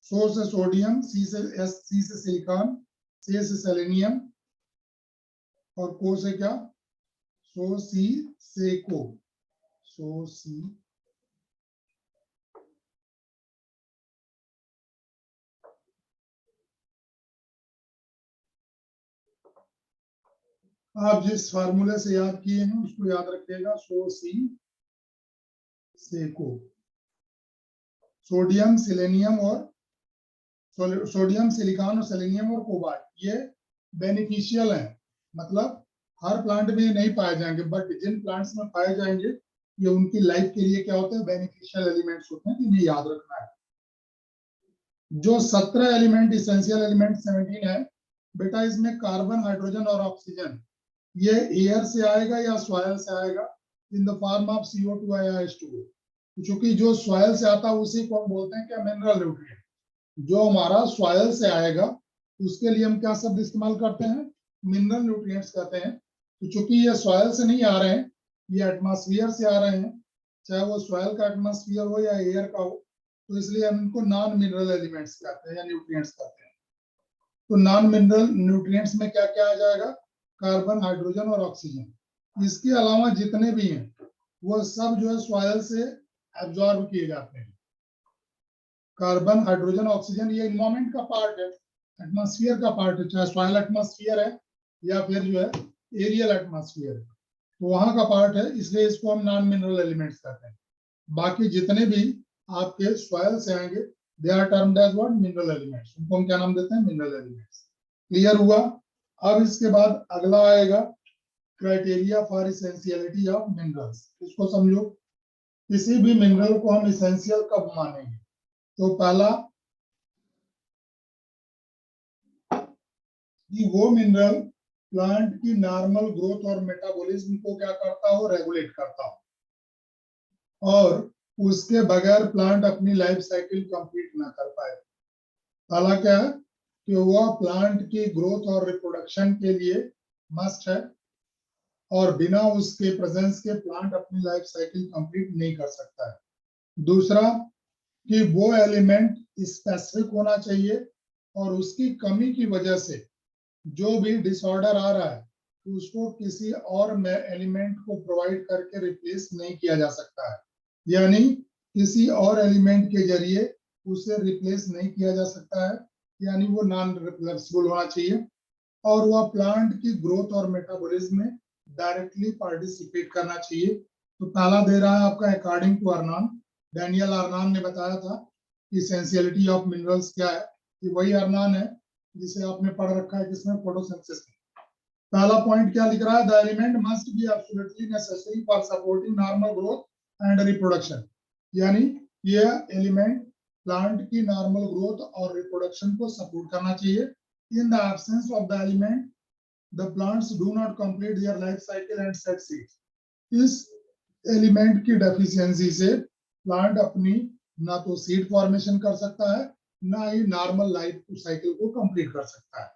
सो से सोडियम, सी से सिलिकॉन, से सेलेनियम और को से क्या, सेको, सोसी आप जिस फार्मूले से याद किए हैं उसको याद रखिएगा, सेको। सोडियम, सिलेनियम और सोडियम, सिलिकॉन और सेलेनियम और कोबाल्ट ये बेनिफिशियल हैं, मतलब हर प्लांट में नहीं पाए जाएंगे, बट जिन प्लांट्स में पाए जाएंगे ये उनकी लाइफ के लिए क्या होते हैं, बेनिफिशियल एलिमेंट्स होते हैं, इन्हें याद रखना है। जो 17 एलिमेंट, इसेंशियल एलिमेंट 17 है बेटा, इसमें कार्बन, हाइड्रोजन और ऑक्सीजन ये एयर से आएगा या सॉइल से आएगा, in the form of CO2 या H2O। क्योंकि जो सॉइल से आता है उसी को हम बोलते हैं क्या, मिनरल न्यूट्रिएंट। जो हमारा सॉइल से आएगा उसके लिए हम क्या शब्द इस्तेमाल करते हैं, मिनरल न्यूट्रिएंट्स कहते हैं। तो चूंकि ये सॉइल से नहीं आ रहे हैं, ये एटमॉस्फेयर से आ रहे हैं, चाहे वो सॉइल का एटमॉस्फेयर हो या एयर का हो, तो इसलिए हम इनको नॉन मिनरल एलिमेंट्स कहते हैं या न्यूट्रिएंट्स कहते हैं। तो नॉन मिनरल न्यूट्रिएंट्स में क्या क्या आ जाएगा, कार्बन, हाइड्रोजन और ऑक्सीजन। इसके अलावा जितने भी हैं वो सब जो है सॉइल से एब्जॉर्ब किए जाते हैं। कार्बन, हाइड्रोजन, ऑक्सीजन ये इन्वायरमेंट का पार्ट है, एटमॉस्फेयर का पार्ट है, चाहे सॉइल एटमॉस्फेयर है या फिर जो है एरियल एटमॉस्फेयर है, तो वहां का पार्ट है, इसलिए इसको हम नॉन मिनरल एलिमेंट्स कहते हैं। बाकी जितने भी आपके सॉइल से आएंगे they are termed as what, mineral elements. उनको हम क्या नाम देते हैं, मिनरल एलिमेंट्स। क्लियर हुआ। अब इसके बाद अगला आएगा criteria for essentiality of minerals. इसको समझो, किसी भी मिनरल को हम इसेंशियल कब मानेंगे, तो पहला कि वो मिनरल प्लांट की नॉर्मल ग्रोथ और मेटाबॉलिज्म को क्या करता हो, रेगुलेट करता हो, और उसके बगैर प्लांट अपनी लाइफ साइकिल कंप्लीट ना कर पाए। पहला क्या है कि वह प्लांट की ग्रोथ और रिप्रोडक्शन के लिए मस्ट है, और बिना उसके प्रेजेंस के प्लांट अपनी लाइफ साइकिल कंप्लीट नहीं कर सकता है। दूसरा कि वो एलिमेंट स्पेसिफिक होना चाहिए, और उसकी कमी की वजह से जो भी डिसऑर्डर आ रहा है तो उसको किसी और एलिमेंट को प्रोवाइड करके रिप्लेस नहीं किया जा सकता है, यानी किसी और एलिमेंट के जरिए उसे रिप्लेस नहीं किया जा सकता है, यानी वो नॉन रिप्लेसेबल होना चाहिए, और वह प्लांट की ग्रोथ और मेटाबॉलिज्म में डायरेक्टली पार्टिसिपेट करना चाहिए। तो पहला दे रहा है आपका अकॉर्डिंग टू अर्नान, डैनियल अर्नान ने बताया था कि एसेंशियलिटी ऑफ मिनरल्स क्या है, कि वही अर्नान है जिसे आपने पढ़ रखा है किसमें, फोटोसिंथेसिस में। पहला पॉइंट क्या लिख रहा है, the element must be absolutely necessary for supporting normal growth and reproduction, यानी यह एलिमेंट प्लांट की नॉर्मल ग्रोथ और रिप्रोडक्शन को सपोर्ट करना चाहिए। In the absence of the element the plants do not complete their life cycle and set seeds. इस element की deficiency से प्लांट अपनी ना तो सीड फॉर्मेशन कर सकता है, ना ही नॉर्मल लाइफ साइकिल को कंप्लीट कर सकता है।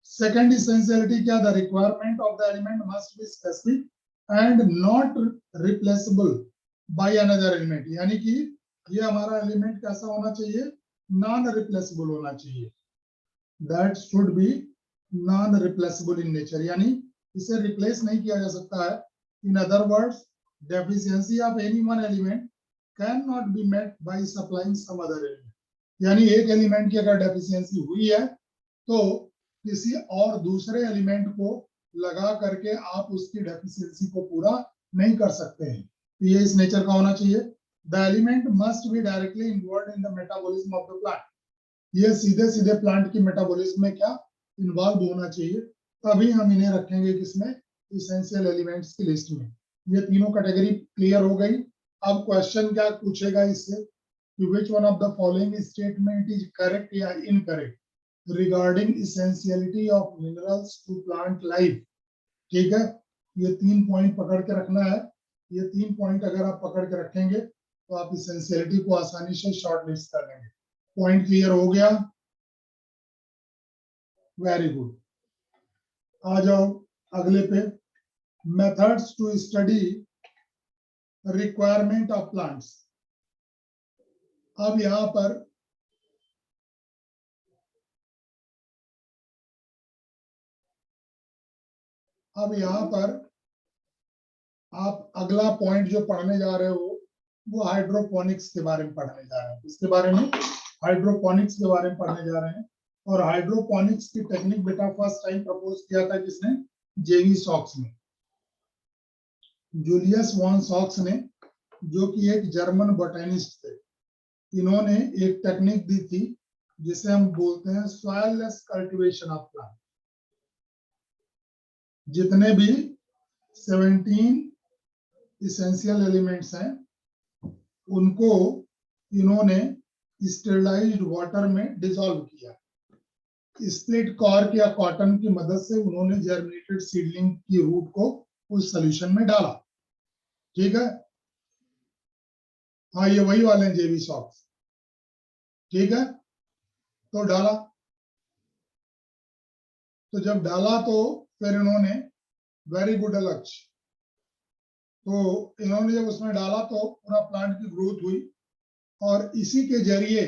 सेकंड इसेंशियलिटी क्या, the requirement of the element must be specific and not replaceable by another element, यानी कि ये हमारा एलिमेंट कैसा होना चाहिए, नॉन रिप्लेसेबल होना चाहिए, that should be non replaceable in nature, यानी इसे रिप्लेस नहीं किया जा सकता है। In other words, deficiency of any one element can not be met by supplying some other element, यानी एक एलिमेंट की अगर डेफिशिएंसी हुई है तो किसी और दूसरे एलिमेंट को लगा करके आप उसकी डेफिशिएंसी को पूरा नहीं कर सकते हैं। तो ये इस नेचर का होना चाहिए। The element must be directly involve in the metabolism of the plant, ये सीधे सीधे प्लांट की मेटाबॉलिज्म में क्या इन्वॉल्व होना चाहिए, तभी हम इन्हें रखेंगे किसमें, इसेंशियल एलिमेंट्स की लिस्ट में। ये तीनों कैटेगरी क्लियर हो गई। अब क्वेश्चन क्या पूछेगा इससे, which one of the following statement is correct या incorrect regarding essentiality of minerals to plant life। ठीक है, ये 3 पॉइंट पकड़ के रखना है। ये 3 पॉइंट अगर आप पकड़ के रखेंगे तो आप essentiality को आसानी से शॉर्ट लिस्ट कर लेंगे। पॉइंट क्लियर हो गया, वेरी गुड। आ जाओ अगले पे, methods to study requirement of plants. अब यहां पर आप अगला पॉइंट जो पढ़ने जा रहे हो वो हाइड्रोपोनिक्स के बारे में पढ़ने जा रहे हैं। इसके बारे में हाइड्रोपोनिक्स के बारे में पढ़ने जा रहे हैं। और हाइड्रोपोनिक्स की टेक्निक बेटा फर्स्ट टाइम प्रपोज किया था किसने? जेवी सॉक्स ने, जूलियस वॉन सॉक्स ने, जो कि एक जर्मन बोटेनिस्ट थे। इन्होंने एक टेक्निक दी थी जिसे हम बोलते हैं सॉइललेस कल्टीवेशन ऑफ प्लांट। जितने भी 17 इसेंशियल एलिमेंट्स हैं उनको इन्होंने स्टेरिलाइज्ड वाटर में डिसॉल्व किया। स्प्लिट कॉर्क या कॉटन की मदद से उन्होंने जर्मिनेटेड सीडलिंग की रूट को उस सॉल्यूशन में डाला। ठीक है, हाँ ये वही वाले हैं जेवी सॉक्स। ठीक है, तो डाला, तो जब डाला तो फिर इन्होंने वेरी गुड लक्ष्य, तो इन्होंने जब उसमें डाला तो पूरा प्लांट की ग्रोथ हुई। और इसी के जरिए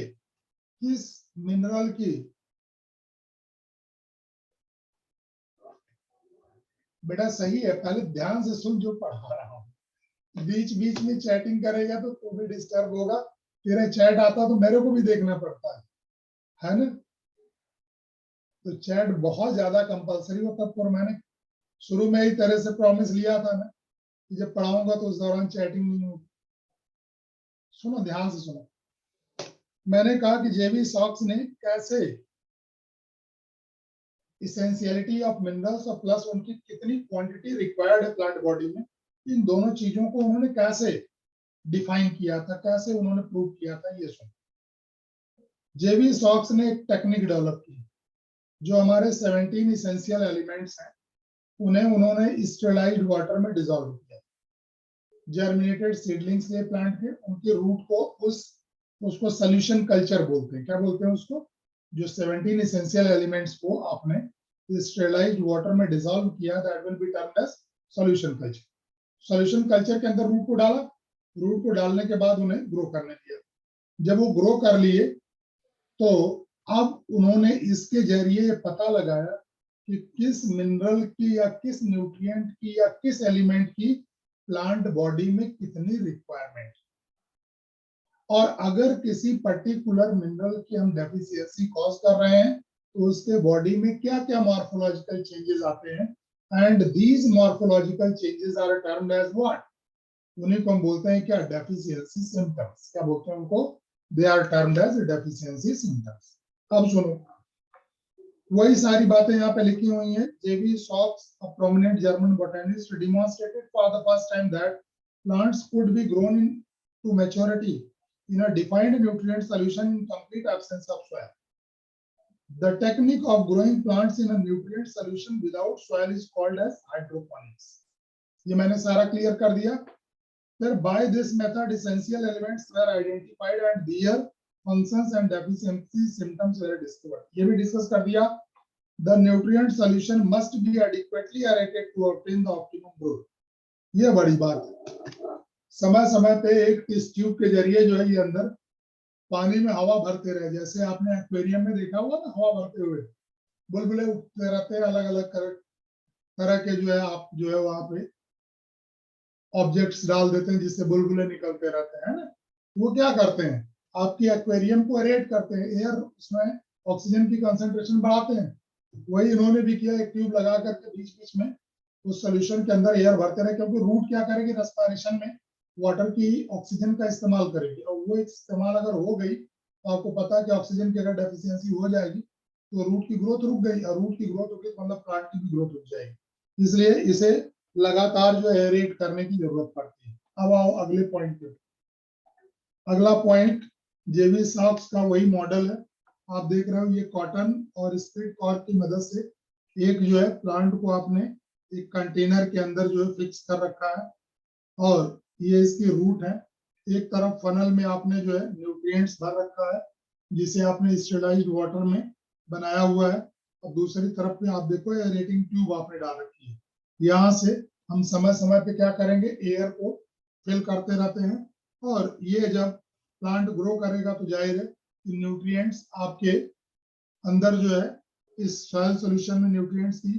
किस मिनरल की, बेटा सही है, पहले ध्यान से सुन जो पढ़ा रहा हूं। बीच बीच में चैटिंग करेगा तो भी डिस्टर्ब होगा। तेरे चैट आता तो मेरे को भी देखना पड़ता है ना? तो चैट बहुत ज्यादा कंपलसरी होता। पर मैंने शुरू में ही तरह से प्रॉमिस लिया था ना कि जब पढ़ाऊंगा तो उस दौरान चैटिंग नहीं होगी। सुनो, ध्यान से सुनो। मैंने कहा कि जेवी सॉक्स ने कैसे इसेंशियलिटी ऑफ मिनरल्स और प्लस उनकी कितनी क्वांटिटी रिक्वायर्ड है प्लांट बॉडी में, इन दोनों चीजों को उन्होंने कैसे डिफाइन किया था, कैसे उन्होंने प्रूव किया था, ये सुनो। जेवी सॉक्स ने एक टेक्निक डेवलप की। जो हमारे 17 इसेंशियल एलिमेंट्स हैं उन्हें उन्होंने स्टेरिलाइज्ड वाटर में डिसॉल्व किया। जर्मिनेटेड सीडलिंग्स के प्लांट के, उनके रूट को उसको सॉल्यूशन कल्चर बोलते हैं। क्या बोलते हैं उसको? जो 17 इसेंशियल एलिमेंट्स को आपने स्टेरिलाइज्ड वाटर में डिसॉल्व किया, that will be termed as solution culture. Solution culture के अंदर रूट को डाला, रूट को डालने के बाद उन्हें ग्रो करने दिया। जब वो ग्रो कर लिए तो अब उन्होंने इसके जरिए ये पता लगाया कि किस मिनरल की या किस न्यूट्रिएंट की या किस एलिमेंट की प्लांट बॉडी में कितनी रिक्वायरमेंट, और अगर किसी पर्टिकुलर मिनरल की हम डेफिशिएंसी कॉज कर रहे हैं तो उसके बॉडी में क्या क्या मॉर्फोलॉजिकल चेंजेस आते हैं। And these morphological changes are termed as what? उन्हीं को हम बोलते हैं क्या? Deficiency symptoms. क्या बोलते हैं उनको? They are termed as deficiency symptoms. अब सुनो, वही सारी बातें यहाँ पे लिखी हुई हैं। जेवी socks, a prominent German botanist, demonstrated for the first time that plants could be grown to maturity in a defined nutrient solution in complete absence of soil. The technique of growing plants in a nutrient solution without soil is called as hydroponics. ये मैंने सारा clear कर दिया। फिर by this method essential elements were identified and their functions and deficiency symptoms were discovered. ये भी discuss कर दिया। The nutrient solution must be adequately aerated to obtain the optimum growth. ये बड़ी बात है। समय समय पे एक टेस्ट ट्यूब के जरिए जो है ये अंदर पानी में हवा भरते रहे। जैसे आपने एक्वेरियम में देखा हुआ ना, हवा भरते हुए बुलबुले उठते रहते हैं, अलग अलग तरह के जो है आप जो है वहां पे ऑब्जेक्ट्स डाल देते हैं जिससे बुलबुले निकलते रहते हैं ना। वो क्या करते हैं? आपकी एक्वेरियम को एरेट करते हैं, एयर उसमें ऑक्सीजन की कंसंट्रेशन बढ़ाते हैं। वही इन्होंने भी किया, एक ट्यूब लगा करके बीच बीच में उस सोल्यूशन के अंदर एयर भरते रहे। क्योंकि रूट क्या करेगी? रेस्पिरेशन में वाटर की ऑक्सीजन का इस्तेमाल करेगी, और वो इस्तेमाल अगर हो गई तो आपको पता है कि ऑक्सीजन की अगर डेफिशिएंसी हो जाएगी तो रूट की ग्रोथ रुक गई, और रूट की ग्रोथ होगी तो मतलब प्लांट की भी ग्रोथ रुक जाएगी। इसलिए इसे लगातार जो एरेट करने की जरूरत पड़ती है। अब आओ अगले पॉइंट पे। अगला पॉइंट जेवी सॉक्स का वही मॉडल है। आप देख रहे हो ये कॉटन और स्प्लिट कॉर्क की मदद से एक जो है प्लांट को आपने एक कंटेनर के अंदर जो है फिक्स कर रखा है, और ये इसकी रूट है। एक तरफ फनल में आपने जो है न्यूट्रिएंट्स भर रखा है जिसे आपने स्टेरिलाइज्ड वाटर में बनाया हुआ है, और दूसरी तरफ में आप देखो एरेटिंग ट्यूब आपने डाल रखी है। यहाँ से हम समय समय पे क्या करेंगे? एयर को फिल करते रहते हैं, और ये जब प्लांट ग्रो करेगा तो जाहिर है कि न्यूट्रिएंट्स आपके अंदर जो है इस सॉइल सॉल्यूशन में न्यूट्रिएंट्स की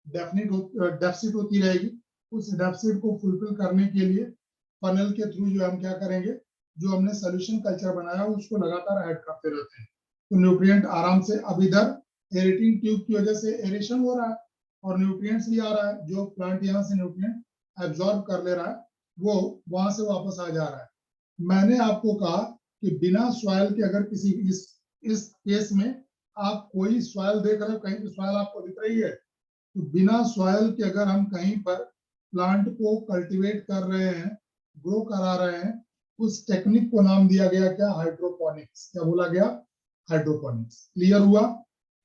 डेफिसिट होती रहेगी। उस डेफिसिट को फुलफिल करने के लिए फनल के थ्रू जो हम क्या करेंगे, जो हमने सोल्यूशन कल्चर बनाया उसको लगातार ऐड करते रहते हैं। तो न्यूट्रिएंट आराम से, अब इधर एरेटिंग ट्यूब की वजह से एरेशन हो रहा है और न्यूट्रिएंट्स भी आ रहा है, जो प्लांट यहाँ से न्यूट्रिएंट एब्जॉर्ब कर ले रहा है वो वहां से वापस आ जा रहा है। मैंने आपको कहा कि बिना सॉइल के, अगर किसी इस केस में आप कोई सॉइल देख रहे हो, कहीं पे सॉइल आपको दिख रही है, तो बिना सॉइल के अगर हम कहीं पर प्लांट को कल्टीवेट कर रहे हैं, ग्रो करा रहे हैं, उस टेक्निक को नाम दिया गया क्या, हाइड्रोपोनिक्स। क्या बोला गया, हाइड्रोपोनिक्स। क्लियर हुआ,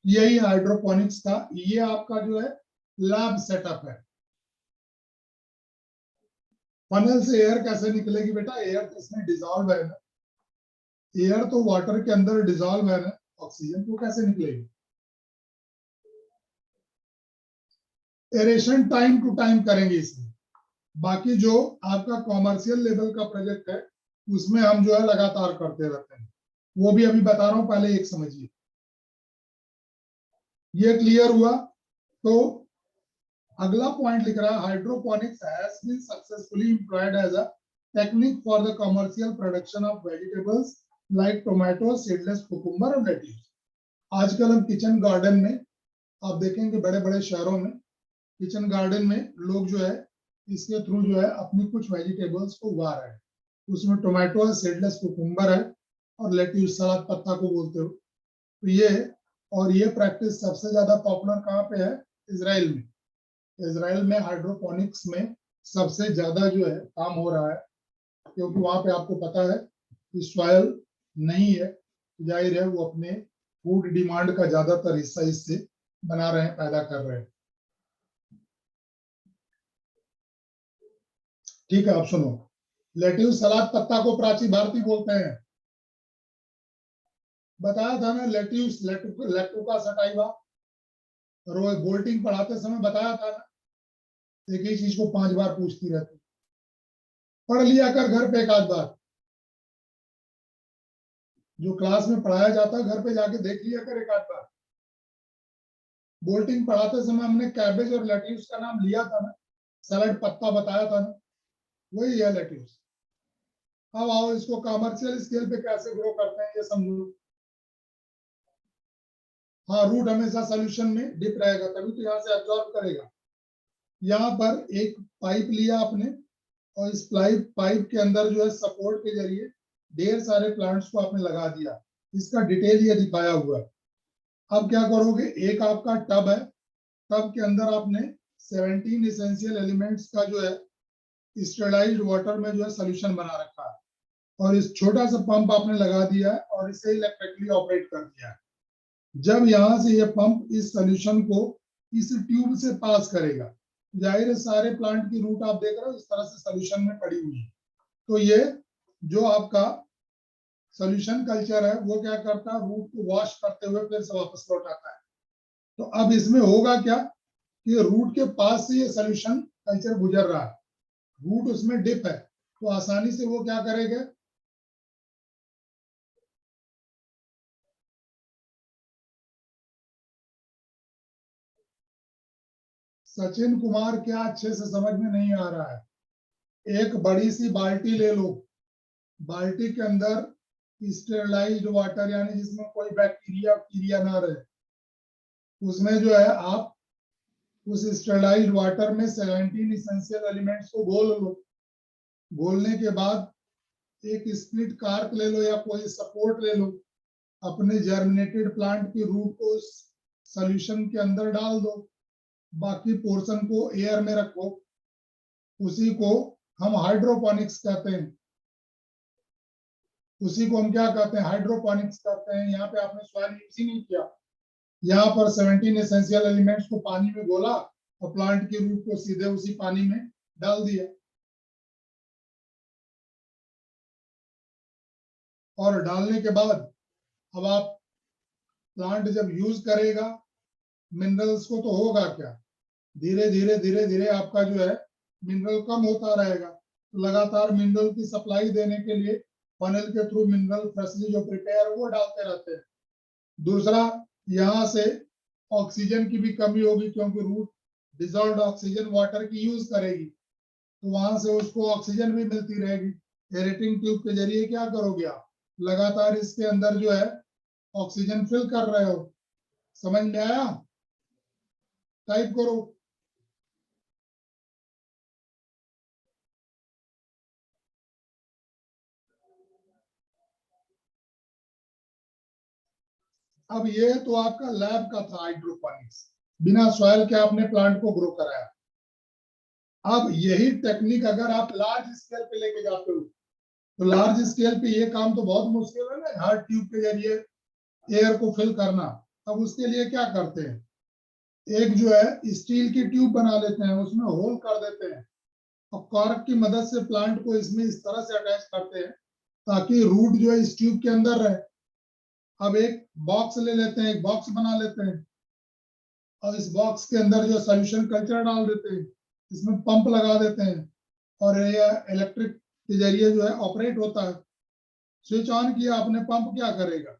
यही हाइड्रोपोनिक्स का ये आपका जो है लैब सेटअप है। फनल से एयर कैसे निकलेगी बेटा, एयर तो इसमें डिजॉल्व है ना, एयर तो वाटर के अंदर डिजॉल्व है ना, ऑक्सीजन तो कैसे निकलेगी। एरेशन टाइम टू टाइम करेंगे इसमें। बाकी जो आपका कॉमर्शियल लेवल का प्रोजेक्ट है उसमें हम जो है लगातार करते रहते हैं, वो भी अभी बता रहा हूं, पहले एक समझिए। ये क्लियर हुआ। तो अगला पॉइंट लिख रहा है, hydroponics has been successfully employed as a technique for the commercial production of vegetables like tomato, seedless cucumber और लेट्यूस। आजकल हम किचन गार्डन में आप देखेंगे, बड़े बड़े शहरों में किचन गार्डन में लोग जो है इसके थ्रू जो है अपनी कुछ वेजिटेबल्स को उगा रहे हैं। उसमें टोमेटो है, सीडलेस कुकुम्बर है और लेट्यूस, सलाद पत्ता को बोलते हो। तो ये प्रैक्टिस सबसे ज्यादा पॉपुलर कहाँ पे है, इजराइल में। इजराइल में हाइड्रोपोनिक्स में सबसे ज्यादा जो है काम हो रहा है, क्योंकि वहां पे आपको पता है कि सॉइल नहीं है, जाहिर है वो अपने फूड डिमांड का ज्यादातर हिस्सा इससे बना रहे हैं, पैदा कर रहे हैं। ठीक है, आप सुनो। लेट्यूस, सलाद पत्ता को प्राची भारती बोलते हैं, बताया था ना। लेट्यूस, लेट्टुका सटाइवा, रोज बोल्टिंग पढ़ाते समय बताया था ना। एक ही चीज को 5 बार पूछती रहती, पढ़ लिया कर घर पे एक आध बार। जो क्लास में पढ़ाया जाता है घर पे जाके देख लिया कर एक आध बार। बोल्टिंग पढ़ाते समय हमने कैबेज और लेट्यूस का नाम लिया था ना, सलाद पत्ता बताया था ना, वही है लेट्यूस। अब आओ इसको कमर्शियल स्केल पे कैसे ग्रो करते हैं ये समझो। हाँ, रूट हमेशा सोल्यूशन में डिप रहेगा, तभी तो यहाँ से एब्जॉर्ब करेगा। यहाँ पर एक पाइप लिया आपने और इस पाइप के अंदर जो है सपोर्ट के जरिए ढेर सारे प्लांट्स को आपने लगा दिया। इसका डिटेल ये दिखाया हुआ है। अब क्या करोगे, एक आपका टब है, टब के अंदर आपने 17 एसेंशियल एलिमेंट्स का जो है स्टेरलाइज्ड वाटर में जो है सोल्यूशन बना रखा है, और इस छोटा सा पंप आपने लगा दिया है और इसे इलेक्ट्रिकली ऑपरेट कर दिया है। जब यहां से ये पंप इस सोल्यूशन को इस ट्यूब से पास करेगा, जाहिर है सारे प्लांट की रूट आप देख रहे हो इस तरह से सोल्यूशन में पड़ी हुई है। तो ये जो आपका सोल्यूशन कल्चर है वो क्या करता है, रूट को वॉश करते हुए फिर से वापस लौट आता है। तो अब इसमें होगा क्या कि रूट के पास से ये सोल्यूशन कल्चर गुजर रहा है, रूट उसमें डिप है, तो आसानी से वो क्या करेगा, सचिन कुमार क्या अच्छे से समझ में नहीं आ रहा है। एक बड़ी सी बाल्टी ले लो, बाल्टी के अंदर स्टेरलाइज्ड वाटर, यानी जिसमें कोई बैक्टीरिया ना रहे, उसमें जो है आप उस स्टेरलाइज्ड वाटर में 17 इसेंशियल एलिमेंट्स को घोल लो। घोलने के बाद एक स्प्लिट कार्क ले लो या कोई सपोर्ट ले लो, अपने जर्मिनेटेड प्लांट की रूट को उस सोल्यूशन के अंदर डाल दो, बाकी पोर्शन को एयर में रखो। उसी को हम हाइड्रोपोनिक्स कहते हैं, उसी को हम क्या कहते हैं, हाइड्रोपोनिक्स कहते हैं। यहाँ पे आपने सॉइल यूज ही नहीं किया, यहाँ पर 17 एसेंशियल एलिमेंट्स को पानी में घोला और प्लांट की रूट को सीधे उसी पानी में डाल दिया, और डालने के बाद अब आप प्लांट जब यूज करेगा मिनरल्स को, तो होगा क्या, धीरे धीरे आपका जो है मिनरल कम होता रहेगा। तो लगातार मिनरल की सप्लाई देने के लिए फनल के थ्रू मिनरल फ्रेशली जो प्रिपेयर वो डालते रहते हैं। दूसरा, यहाँ से ऑक्सीजन की भी कमी होगी, क्योंकि रूट डिजॉल्व्ड ऑक्सीजन वाटर की यूज करेगी, तो वहां से उसको ऑक्सीजन भी मिलती रहेगी। एरेटिंग ट्यूब के जरिए क्या करोगे आप, लगातार इसके अंदर जो है ऑक्सीजन फिल कर रहे हो। समझ में आया? टाइप करो। अब ये तो आपका लैब का था हाइड्रोपोनिक्स, बिना सॉइल के आपने प्लांट को ग्रो कराया। अब यही टेक्निक अगर आप लार्ज स्केल पे लेके जाते हो, तो लार्ज स्केल पे ये काम तो बहुत मुश्किल है ना, हर ट्यूब के जरिए एयर को फिल करना। अब उसके लिए क्या करते हैं, एक जो है स्टील की ट्यूब बना लेते हैं, उसमें होल कर देते हैं और कॉर्क की मदद से प्लांट को इसमें इस तरह से अटैच करते हैं ताकि रूट जो है इस ट्यूब के अंदर रहे। अब एक बॉक्स ले लेते हैं, एक बॉक्स बना लेते हैं और इस बॉक्स के अंदर जो सोल्यूशन कल्चर डाल देते हैं, इसमें पंप लगा देते हैं और ये इलेक्ट्रिक के जरिए जो है ऑपरेट होता है। स्विच ऑन किया आपने, पंप क्या करेगा,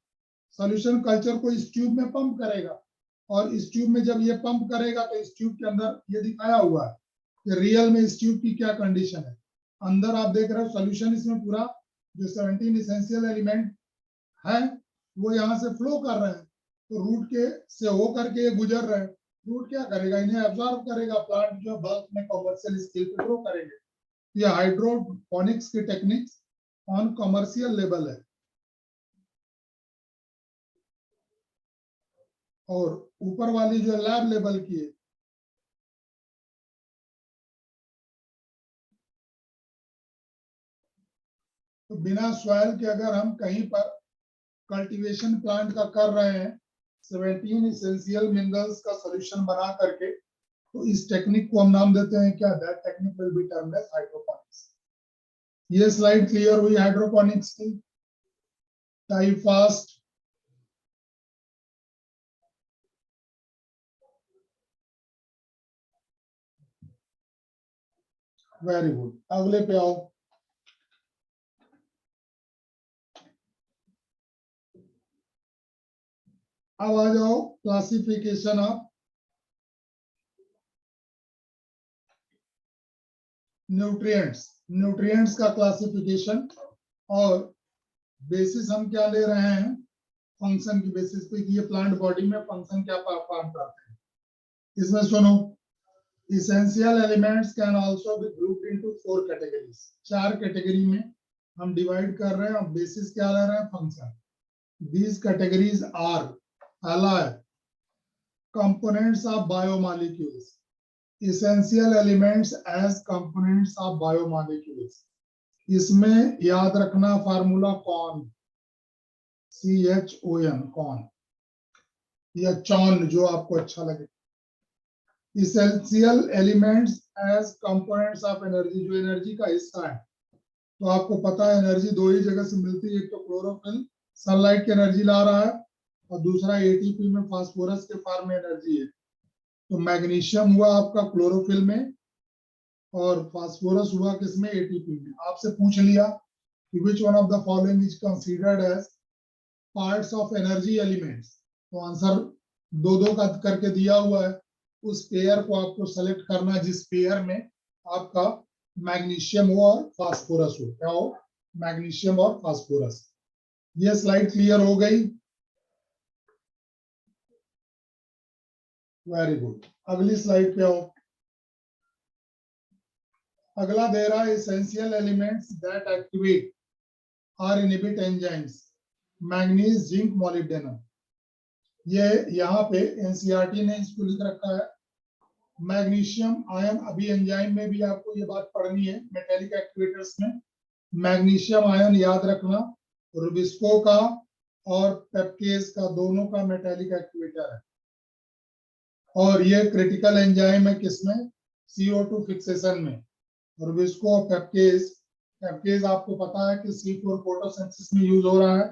सोल्यूशन कल्चर को इस ट्यूब में पंप करेगा और इस ट्यूब में जब ये पंप करेगा तो इस ट्यूब के अंदर ये दिखाया हुआ है कि रियल में इस ट्यूब की क्या कंडीशन है। अंदर आप देख रहे हो सोल्यूशन इसमें पूरा जो 17 इसेंशियल एलिमेंट है वो यहाँ से फ्लो कर रहे हैं, तो रूट के से हो करके ये गुजर रहे हैं। रूट क्या करेगा, इन्हें एब्जॉर्ब करेगा, प्लांट जो बल्क में कमर्शियल स्केल पे ग्रो करेंगे। ये हाइड्रोपोनिक्स की टेक्निक ऑन कमर्शियल लेवल है। और ऊपर वाली जो लैब लेवल की है, तो बिना सॉइल के अगर हम कहीं पर कल्टीवेशन प्लांट का कर रहे हैं 17 इसेंशियल मिनरल्स का सॉल्यूशन बना करके, तो इस टेक्निक को हम नाम देते हैं क्या, that technique will be termed as hydroponics. ये स्लाइड क्लियर हुई हाइड्रोपोनिक्स की? Type fast. वेरी गुड, अगले पे आओ। अब आ जाओ क्लासिफिकेशन ऑफ न्यूट्रिएंट्स। न्यूट्रिएंट्स का क्लासिफिकेशन और बेसिस हम क्या ले रहे हैं, फंक्शन की बेसिस पे कि ये प्लांट बॉडी में फंक्शन क्या परफॉर्म करते हैं। इसमें सुनो, essential elements can also be grouped into 4 categories। 4 category में हम डिवाइड कर रहे हैं और बेसिस क्या ले रहे हैं, फंक्शन। These categories are, पहला है components of biomolecules, essential elements as components of biomolecules। इसमें याद रखना फार्मूला कॉन, CHON, कॉन या चॉन, जो आपको अच्छा लगे। Essential elements as components of energy, जो एनर्जी का हिस्सा है। तो आपको पता है एनर्जी दो ही जगह से मिलती है, एक तो क्लोरोफिल सनलाइट की एनर्जी ला रहा है और दूसरा एटीपी में फास्फोरस के फॉर्म में एनर्जी है। तो मैग्नीशियम हुआ आपका क्लोरोफिल में और फास्फोरस हुआ किसमें, एटीपी में। आपसे पूछ लिया कि which one of the following is considered as parts of energy elements, तो आंसर दो दो का करके दिया हुआ है। उस पेयर को आपको सेलेक्ट करना जिस पेयर में आपका मैग्नीशियम हो और फास्फोरस हो। क्या हो, मैग्नीशियम और फास्फोरस। ये स्लाइड क्लियर हो गई? वेरी गुड, अगली स्लाइड पे आओ। अगला दे रहा है एसेंशियल एलिमेंट्स दैट एक्टिवेट और inhibit enzymes, manganese, zinc, molybdenum. ये यहाँ पे एनसीईआरटी ने इसको लिख रखा है। मैग्नीशियम आयन, अभी एंजाइम में भी आपको ये बात पढ़नी है मेटेलिक एक्टिवेटर्स में। मैग्नीशियम आयन याद रखना, रुबिस्को का और पेप्केज का, दोनों का मेटेलिक एक्टिवेटर है। और ये क्रिटिकल एंजाइम है किसमें, CO2 फिक्सेशन में। रुबिस्को और पेप्केज, पेप्केज आपको पता है कि C4 फोटोसिंथेसिस में यूज हो रहा है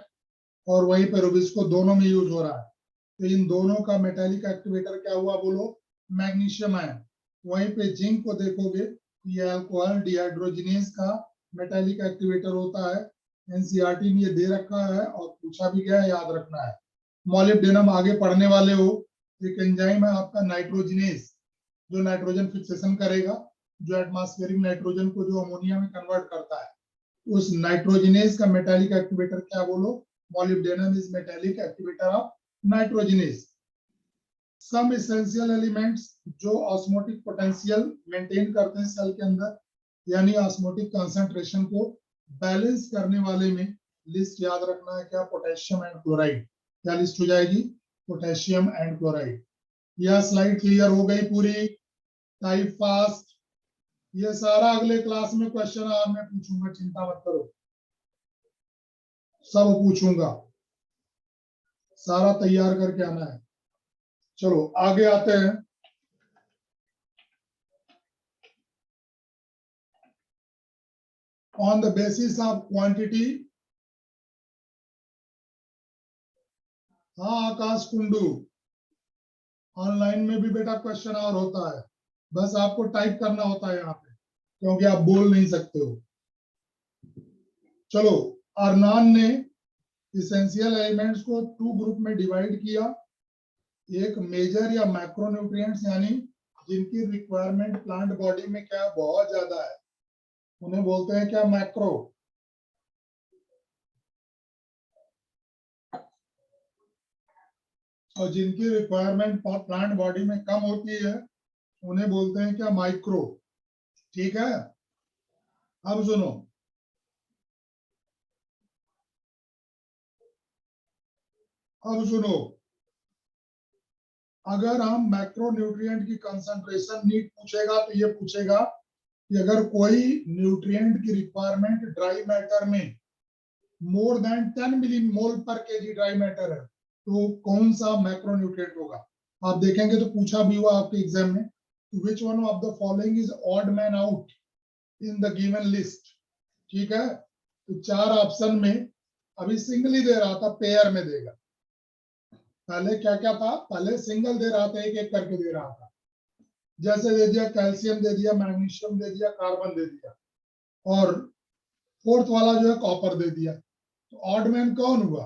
और वहीं पे रुबिस्को दोनों में यूज हो रहा है। तो इन दोनों का मेटेलिक एक्टिवेटर क्या हुआ बोलो, मैग्नीशियम आयन। वहीं पे जिंक को देखोगे, ये अल्कोहल डिहाइड्रोजिनेज का मेटेलिक एक्टिवेटर होता है। एनसीईआरटी ने ये दे रखा है और पूछा भी गया है, याद रखना है। मॉलिब्डेनम आगे पढ़ने वाले हो, एक एंजाइम है आपका नाइट्रोजिनेज। जो नाइट्रोजन फिक्सेशन करेगा, जो एटमॉस्फेरिक नाइट्रोजन को जो अमोनिया में कन्वर्ट करता है, उस नाइट्रोजिनेज का मेटालिक एक्टिवेटर क्या बोलो, molybdenum is metallic activator of nitrogenase. Some essential elements जो ऑस्मोटिक पोटेंशियल मेंटेन करते हैं सेल के अंदर, यानी ऑस्मोटिक कंसंट्रेशन को बैलेंस करने वाले में लिस्ट याद रखना है क्या, पोटेशियम एंड क्लोराइड। क्या लिस्ट हो जाएगी, पोटेशियम एंड क्लोराइड। यह स्लाइड क्लियर हो गई पूरी, टाइप फास्ट। ये सारा अगले क्लास में क्वेश्चन मैं पूछूंगा, चिंता मत करो, सब पूछूंगा, सारा तैयार करके आना है। चलो आगे आते हैं। On the basis of quantity, हाँ आकाश कुंडू, ऑनलाइन में भी बेटा क्वेश्चन और होता है, बस आपको टाइप करना होता है यहाँ पे, क्योंकि आप बोल नहीं सकते हो। चलो, अरनान ने इसेंशियल एलिमेंट्स को 2 ग्रुप में डिवाइड किया, एक मेजर या मैक्रो न्यूट्रिएंट्स, यानी जिनकी रिक्वायरमेंट प्लांट बॉडी में क्या बहुत ज्यादा है, उन्हें बोलते हैं क्या, मैक्रो। और जिनकी रिक्वायरमेंट प्लांट बॉडी में कम होती है, उन्हें बोलते हैं क्या, माइक्रो। ठीक है, अब सुनो, अगर हम मैक्रो न्यूट्रिएंट की कंसंट्रेशन नीट पूछेगा तो ये पूछेगा कि अगर कोई न्यूट्रिएंट की रिक्वायरमेंट ड्राई मैटर में मोर देन 10 मिलीमोल पर केजी ड्राई मैटर है, तो कौन सा मैक्रो न्यूट्रिएंट होगा। आप देखेंगे तो पूछा भी हुआ आपके एग्जाम में, विच one of the following is odd man out in the given list. ठीक है, तो 4 ऑप्शन में अभी सिंगल ही दे रहा था, पेयर में देगा। पहले क्या क्या था, पहले सिंगल दे रहा था, एक एक करके दे रहा था, जैसे दे दिया कैल्शियम दे दिया, मैग्नीशियम दे दिया, कार्बन दे दिया, और फोर्थ वाला जो है कॉपर दे दिया। तो ऑड मैन कौन हुआ,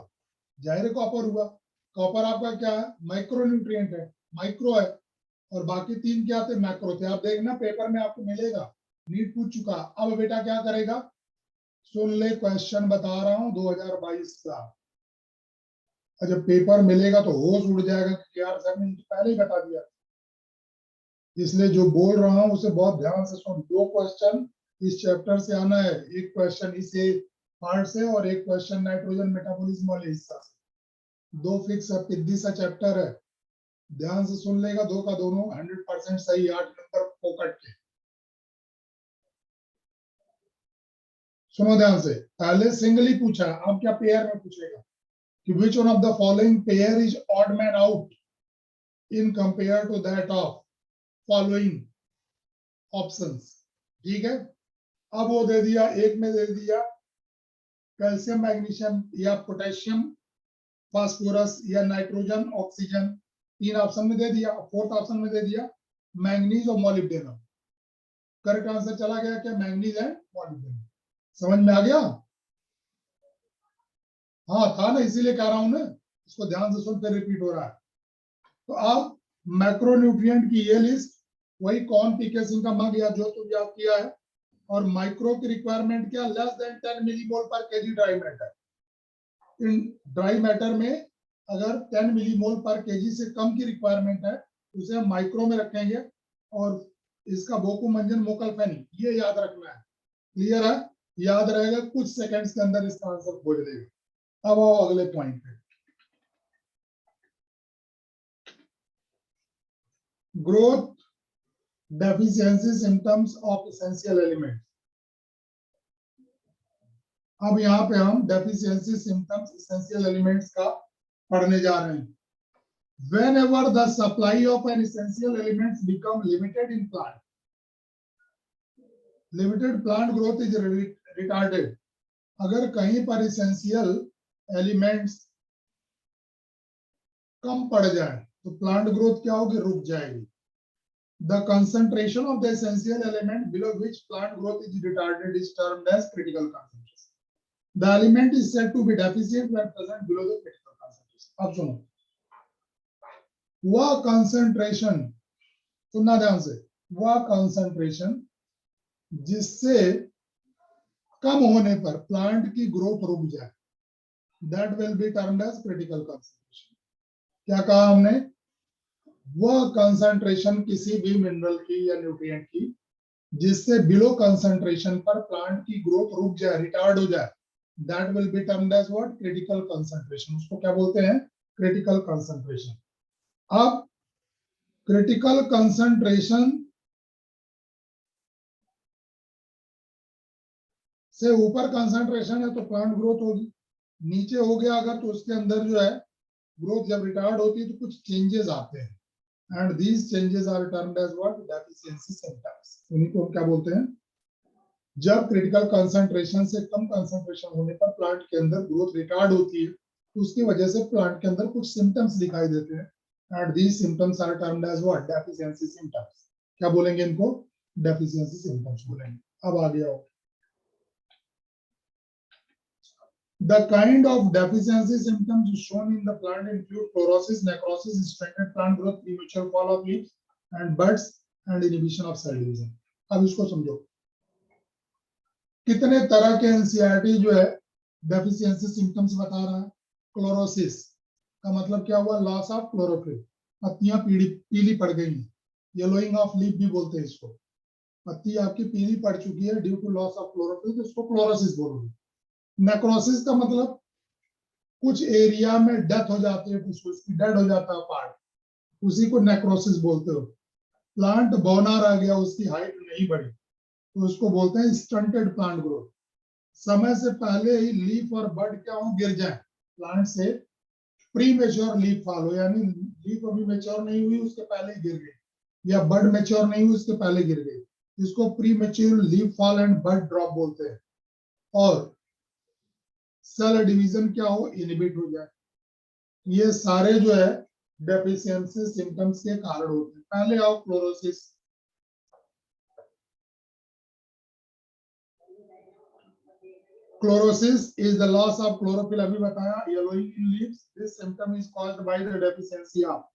जाहिर कॉपर हुआ। कॉपर आपका क्या है, माइक्रो न्यूट्रिएंट है, माइक्रो है, और बाकी 3 क्या थे, मैक्रो थे। आप देखना पेपर में आपको मिलेगा, नीट पूछ चुका। अब बेटा क्या करेगा, सुन ले, क्वेश्चन बता रहा हूं 2022 का, जब पेपर मिलेगा तो होश उड़ जाएगा कि यार सर ने पहले ही बता दिया। इसलिए जो बोल रहा हूं उसे बहुत ध्यान से सुन। 2 क्वेश्चन इस चैप्टर से आना है, एक क्वेश्चन इस पार्ट से और एक क्वेश्चन नाइट्रोजन मेटाबॉलिज्म वाले हिस्सा से। 2 फिक्स पिद्दी सा चैप्टर है, ध्यान से सुन लेगा, 2 का दोनों 100% सही, 8 नंबर पॉकेट के। सुनो ध्यान से, पहले सिंगल ही पूछा, अब क्या पेयर में पूछेगा कि which one of the following pair is odd man out in compare to that of following options। ठीक है, अब वो दे दिया, एक में दे दिया कैल्शियम मैग्नीशियम या पोटेशियम फास्फोरस या नाइट्रोजन ऑक्सीजन, 3 ऑप्शन में दे दिया। 4th ऑप्शन में दे दिया मैंगनीज और मॉलिब्डेनम। करेक्ट आंसर चला गया क्या, मैंगनीज एंड मॉलिब्डेनम। समझ में आ गया, हाँ था ना, इसीलिए कह रहा हूं ना, इसको ध्यान से सुन, फिर रिपीट हो रहा है। तो अब मैक्रोन्यूट्रिएंट की ये लिस्ट, वही कौन पीके सिंह का मग या जो तुम याद किया है, और माइक्रो की रिक्वायरमेंट क्या, लेस देन 10 मिलीमोल पर KG dry matter. In dry matter में अगर 10 मिलीमोल पर केजी से कम की रिक्वायरमेंट है, उसे हम माइक्रो में रखेंगे, और इसका बोकू मंजन मोकल फैनी, ये याद रखना है। क्लियर है, याद रहेगा, कुछ सेकंड्स के अंदर इसका आंसर खोज देगा। अब आओ अगले पॉइंट पे, growth deficiency symptoms of essential element. अब यहाँ पे हम डेफिशिएंसी सिम्टम्स एसेंशियल एलिमेंट्स का पढ़ने जा रहे हैं। Whenever the supply of an essential elements become limited in plant, limited plant growth is retarded। अगर कहीं पर essential elements कम पड़ जाए तो प्लांट ग्रोथ क्या होगी, रुक जाएगी। The concentration of the essential element below which plant growth is retarded is termed as critical concentration। The element is said to be deficient when present below the critical concentration। अब सुनो, वह concentration सुनना ध्यान से, वह concentration जिससे कम होने पर प्लांट की ग्रोथ रुक जाए, that will be termed as critical concentration. क्या कहा हमने? वह कंसंट्रेशन किसी भी मिनरल की या न्यूट्रिएंट की जिससे बिलो कंसंट्रेशन पर प्लांट की ग्रोथ रुक जाए, रिटार्ड हो जाए, that will be termed as what? Critical concentration. उसको क्या बोलते हैं? Critical concentration. अब क्रिटिकल कंसंट्रेशन से ऊपर कंसंट्रेशन है तो प्लांट ग्रोथ होगी, नीचे हो गया अगर तो उसके अंदर जो है ग्रोथ जब रिटार्ड होती है तो कुछ चेंजेस आते हैं, and these changes are termed as what? Deficiency symptoms. उन्हीं को क्या बोलते हैं? जब क्रिटिकल कंसंट्रेशन से कम कंसंट्रेशन होने पर प्लांट के अंदर ग्रोथ रिटार्ड होती है तो उसकी वजह से प्लांट के अंदर कुछ सिम्टम्स दिखाई देते हैं, and these symptoms are termed as what? Deficiency symptoms. क्या बोलेंगे इनको? डेफिशिएंसी सिम्टम्स बोलेंगे। अब आ गया हो the kind of deficiency symptoms shown in the plant include chlorosis, necrosis, stunted plant growth, premature fall of leaves and buds and inhibition of cell division। अब इसको समझो, कितने तरह के एनसीईआरटी जो है डेफिशिएंसी सिम्टम्स बता रहा है। क्लोरोसिस का मतलब क्या हुआ? लॉस ऑफ क्लोरोफिल, पत्तियां पीली पड़ गई हैं, येलोइंग ऑफ लीफ भी बोलते हैं इसको। पत्ती आपकी पीली पड़ चुकी है due to loss of chlorophyll, तो इसको क्लोरोसिस बोलोगे। नेक्रोसिस का मतलब कुछ एरिया में डेथ हो जाती है, कुछ उसकी डेड हो जाता है पार्ट, उसी को नेक्रोसिस बोलते हो। प्लांट बौना रह गया, उसकी हाइट नहीं बढ़ी, तो उसको बोलते हैं स्टंटेड प्लांट ग्रोथ। समय से पहले ही लीफ और बड क्या हो? गिर जाए, प्लांट से प्री मेच्योर लीफ फॉल हो, यानी लीफ अभी मेच्योर नहीं हुई उसके पहले गिर गई, या बड मेच्योर नहीं हुई उसके पहले गिर गई, इसको premature leaf fall and bud drop बोलते हैं। और सेल डिवीजन क्या हो? इनहिबिट हो जाए। ये सारे जो है डेफिशिएंसी सिम्टम्स के कारण होते हैं। पहले आओ chlorosis. Chlorosis is the loss of chlorophyll, अभी बताया, yellowing in leaves. This symptom is caused by the deficiency of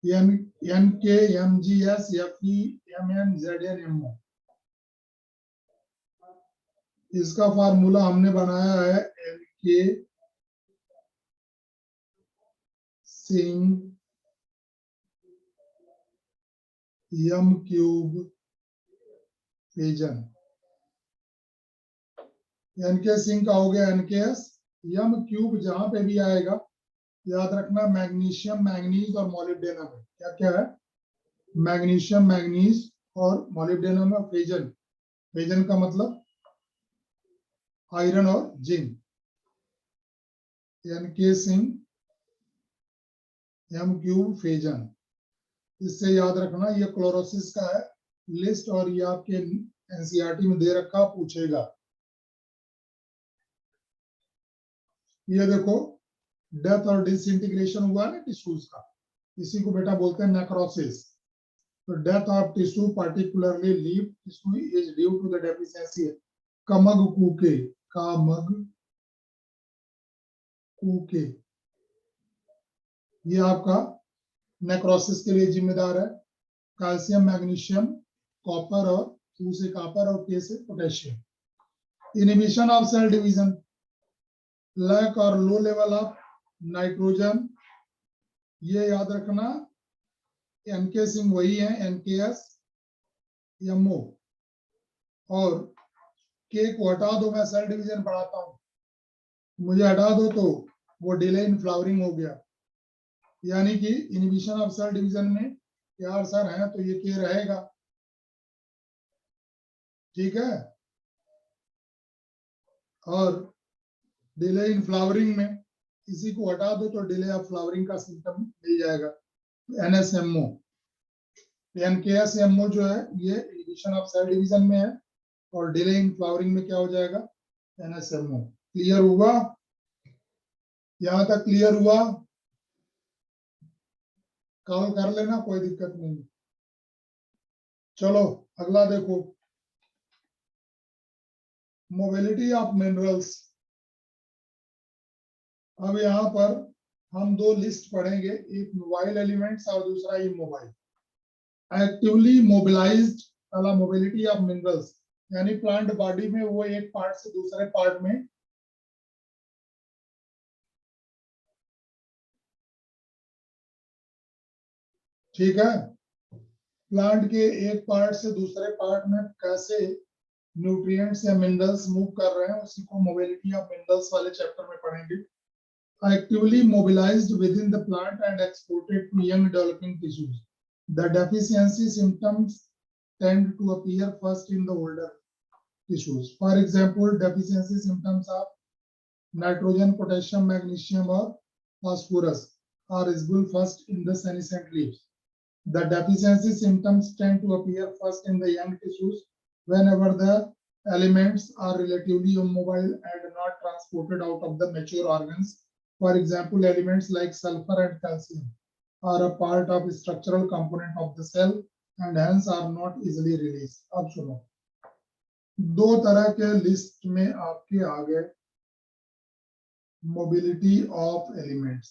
NK, MGS, Fe, Mn, Zn, Mo। इसका फार्मूला हमने बनाया है NK zinc M cube fission. NK zinc का हो गया NKS, M cube जहां पे भी आएगा याद रखना मैग्नीशियम, मैंगनीज और मोलिब्डेनम है। क्या क्या है? मैग्नीशियम, मैंगनीज और मोलिब्डेनम है। फिजन, फिजन का मतलब आयरन और zinc. NK zinc M cube fission, इससे याद रखना ये क्लोरोसिस का है लिस्ट, और ये आपके एनसीईआरटी में दे रखा, पूछेगा। ये देखो डेथ और डिसइंटीग्रेशन हुआ ना टिश्यूज का, इसी को बेटा बोलते हैं नेक्रोसिस। तो death of tissue particularly leaf tissue is due to the deficiency कमग कूके, कामग कूके, ये आपका नेक्रोसिस के लिए जिम्मेदार है। कैल्शियम, मैग्नीशियम, कॉपर, और Q से कॉपर और K से potassium. Inhibition of cell division, lack और लो लेवल ऑफ नाइट्रोजन, ये याद रखना। NK सिंह वही है NKS MO, और K को हटा दो, मैं सेल डिवीजन पढ़ाता हूं, मुझे हटा दो तो वो डिले इन फ्लावरिंग हो गया। यानी कि इनहिबिशन ऑफ सेल डिवीजन में यार सर है तो ये K रहेगा, ठीक है। और डिले इन फ्लावरिंग में इसी को हटा दो तो डिले ऑफ फ्लावरिंग का सिम्टम मिल जाएगा, NSMO। NKSMO जो है ये इनहिबिशन ऑफ सेल डिवीजन में है, और डिले इन फ्लावरिंग में क्या हो जाएगा? NSMO। क्लियर हुआ? यहां तक क्लियर हुआ? कॉल कर लेना, कोई दिक्कत नहीं। चलो अगला देखो, मोबिलिटी ऑफ मिनरल्स। अब यहाँ पर हम दो लिस्ट पढ़ेंगे, एक मोबाइल एलिमेंट्स और दूसरा इमोबाइल। एक्टिवली मोबिलाइज्ड, पहला मोबिलिटी ऑफ मिनरल्स, यानी प्लांट बॉडी में वो एक पार्ट से दूसरे पार्ट में ठीक है, प्लांट के एक पार्ट से दूसरे पार्ट में कैसे न्यूट्रिएंट्स या मिनरल्स मूव कर रहे हैं, उसी को मोबिलिटी ऑफ मिनरल्स वाले चैप्टर में पढ़ेंगे। Actively mobilised within the plant and exported to young developing tissues, the deficiency symptoms tend to appear first in the older tissues. For example, deficiency symptoms of nitrogen, potassium, magnesium, or phosphorus are visible first in the senescent leaves. The deficiency symptoms tend to appear first in the young tissues whenever the elements are relatively immobile and not transported out of the mature organs. For example, elements like sulfur and calcium are a part of the structural component of the cell and hence are not easily released. अब सुनो, दो तरह के list में आपके आ गए mobility of elements.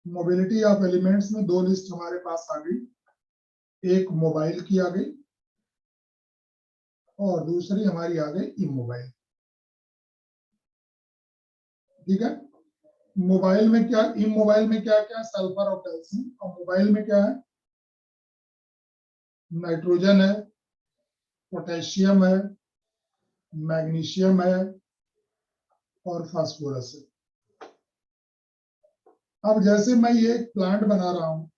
Mobility of elements में दो लिस्ट हमारे पास आ गई, एक मोबाइल की आ गई और दूसरी हमारी आ गई इमोबाइल। ठीक है, मोबाइल में क्या, इमोबाइल में क्या क्या, सल्फर और कैल्शियम, और मोबाइल में क्या है, नाइट्रोजन है, पोटेशियम है, मैग्नीशियम है और फास्फोरस है। अब जैसे मैं ये एक प्लांट बना रहा हूं,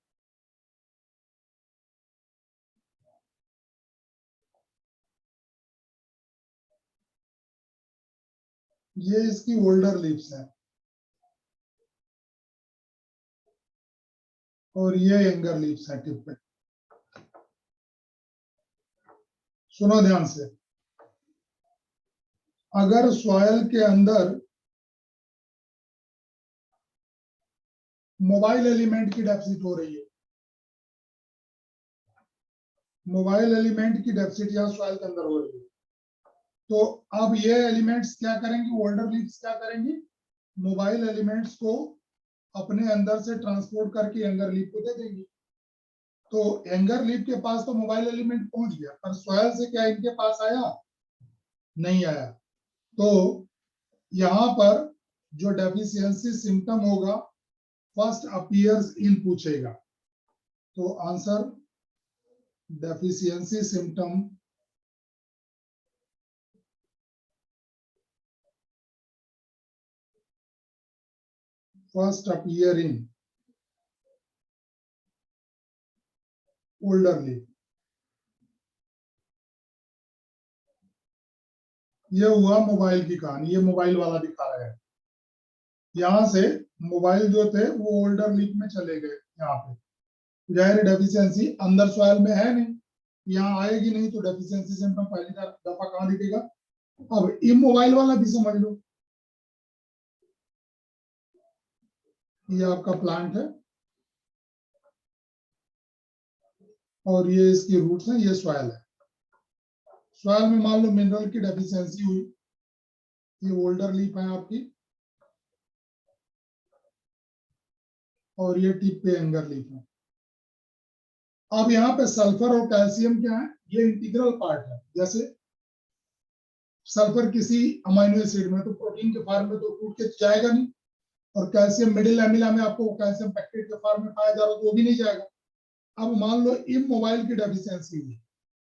ये इसकी ओल्डर लीव्स है और ये यंगर लीव्स है टिप पे। सुनो ध्यान से, अगर सॉइल के अंदर मोबाइल एलिमेंट की डेफिसिट हो रही है, मोबाइल एलिमेंट की डेफिसिट या सॉइल के अंदर हो रही है, तो अब ये एलिमेंट्स क्या करेंगे, ओल्डर लीव्स क्या करेंगी, मोबाइल एलिमेंट्स को अपने अंदर से ट्रांसपोर्ट करके यंगर लीफ को दे देंगी। तो यंगर लीफ के पास तो मोबाइल एलिमेंट पहुंच गया, पर सॉइल से क्या इनके पास आया, नहीं आया। तो यहां पर जो डेफिशिएंसी सिम्टम होगा, फर्स्ट अपीयर्स इन पूछेगा, तो answer deficiency symptom first appear in older leaf. ये हुआ मोबाइल की कहानी, ये मोबाइल वाला दिखा रहा है। यहां से मोबाइल जो थे वो ओल्डर लीफ में चले गए, यहाँ पे जाहिर डेफिशिएंसी अंदर सॉइल में है नहीं, यहाँ आएगी नहीं, तो डेफिशिएंसी सिम्टम पहली दफा कहाँ दिखेगा। अब इमोबाइल वाला भी समझ लो, ये आपका प्लांट है और ये इसकी रूट्स हैं, ये सॉइल है। सॉइल में मान लो मिनरल की डेफिशिएंसी हुई, ये ओल्डर लीफ है आपकी और ये टिप पे यंगर लीफ है। अब यहाँ पे सल्फर और कैल्शियम क्या है, ये इंटीग्रल पार्ट है। जैसे सल्फर किसी अमाइनो एसिड में, तो प्रोटीन के फॉर्म में तो टूट के जाएगा नहीं, और कैल्शियम मिडिल एमिला में आपको कैल्शियम पैक्टेट के फॉर्म में पाया जा रहा है, तो वो भी नहीं जाएगा। अब मान लो इमोबाइल की डेफिशिएंसी हुई,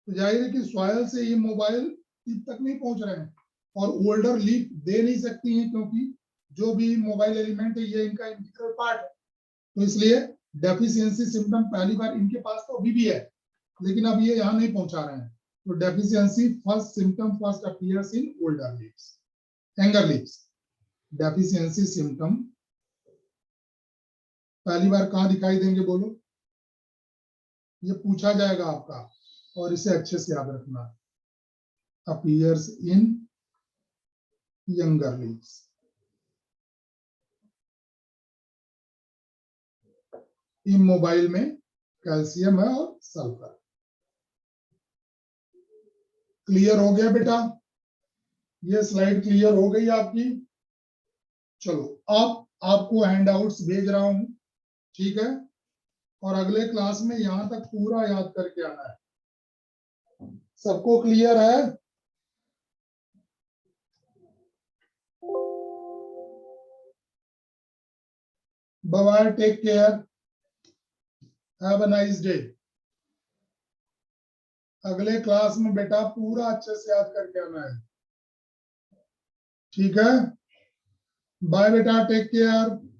तो जाहिर है कि सॉइल से इमोबाइल टिप तक नहीं पहुंच रहे हैं और ओल्डर लीफ दे नहीं सकती हैं, क्योंकि जो भी मोबाइल एलिमेंट है ये इनका इंटीग्रल पार्ट है। तो इसलिए डेफिशिएंसी सिम्टम पहली बार इनके पास तो अभी भी है, लेकिन अब ये यहाँ नहीं पहुंचा रहे हैं। तो deficiency first symptom first appears in older leaves, younger leaves. Deficiency symptom पहली बार कहाँ दिखाई देंगे बोलो, ये पूछा जाएगा आपका, और इसे अच्छे से याद रखना, अपीयर्स इन यंगर लीव्स। इमोबाइल में कैल्शियम है और सल्फर। क्लियर हो गया बेटा, ये स्लाइड क्लियर हो गई आपकी। चलो अब आपको हैंडआउट्स भेज रहा हूं, ठीक है, और अगले क्लास में यहां तक पूरा याद करके आना है। सबको क्लियर है? Bye, take care, have a nice day. अगले क्लास में बेटा पूरा अच्छे से याद करके आना है। ठीक है, बाय बेटा, टेक केयर।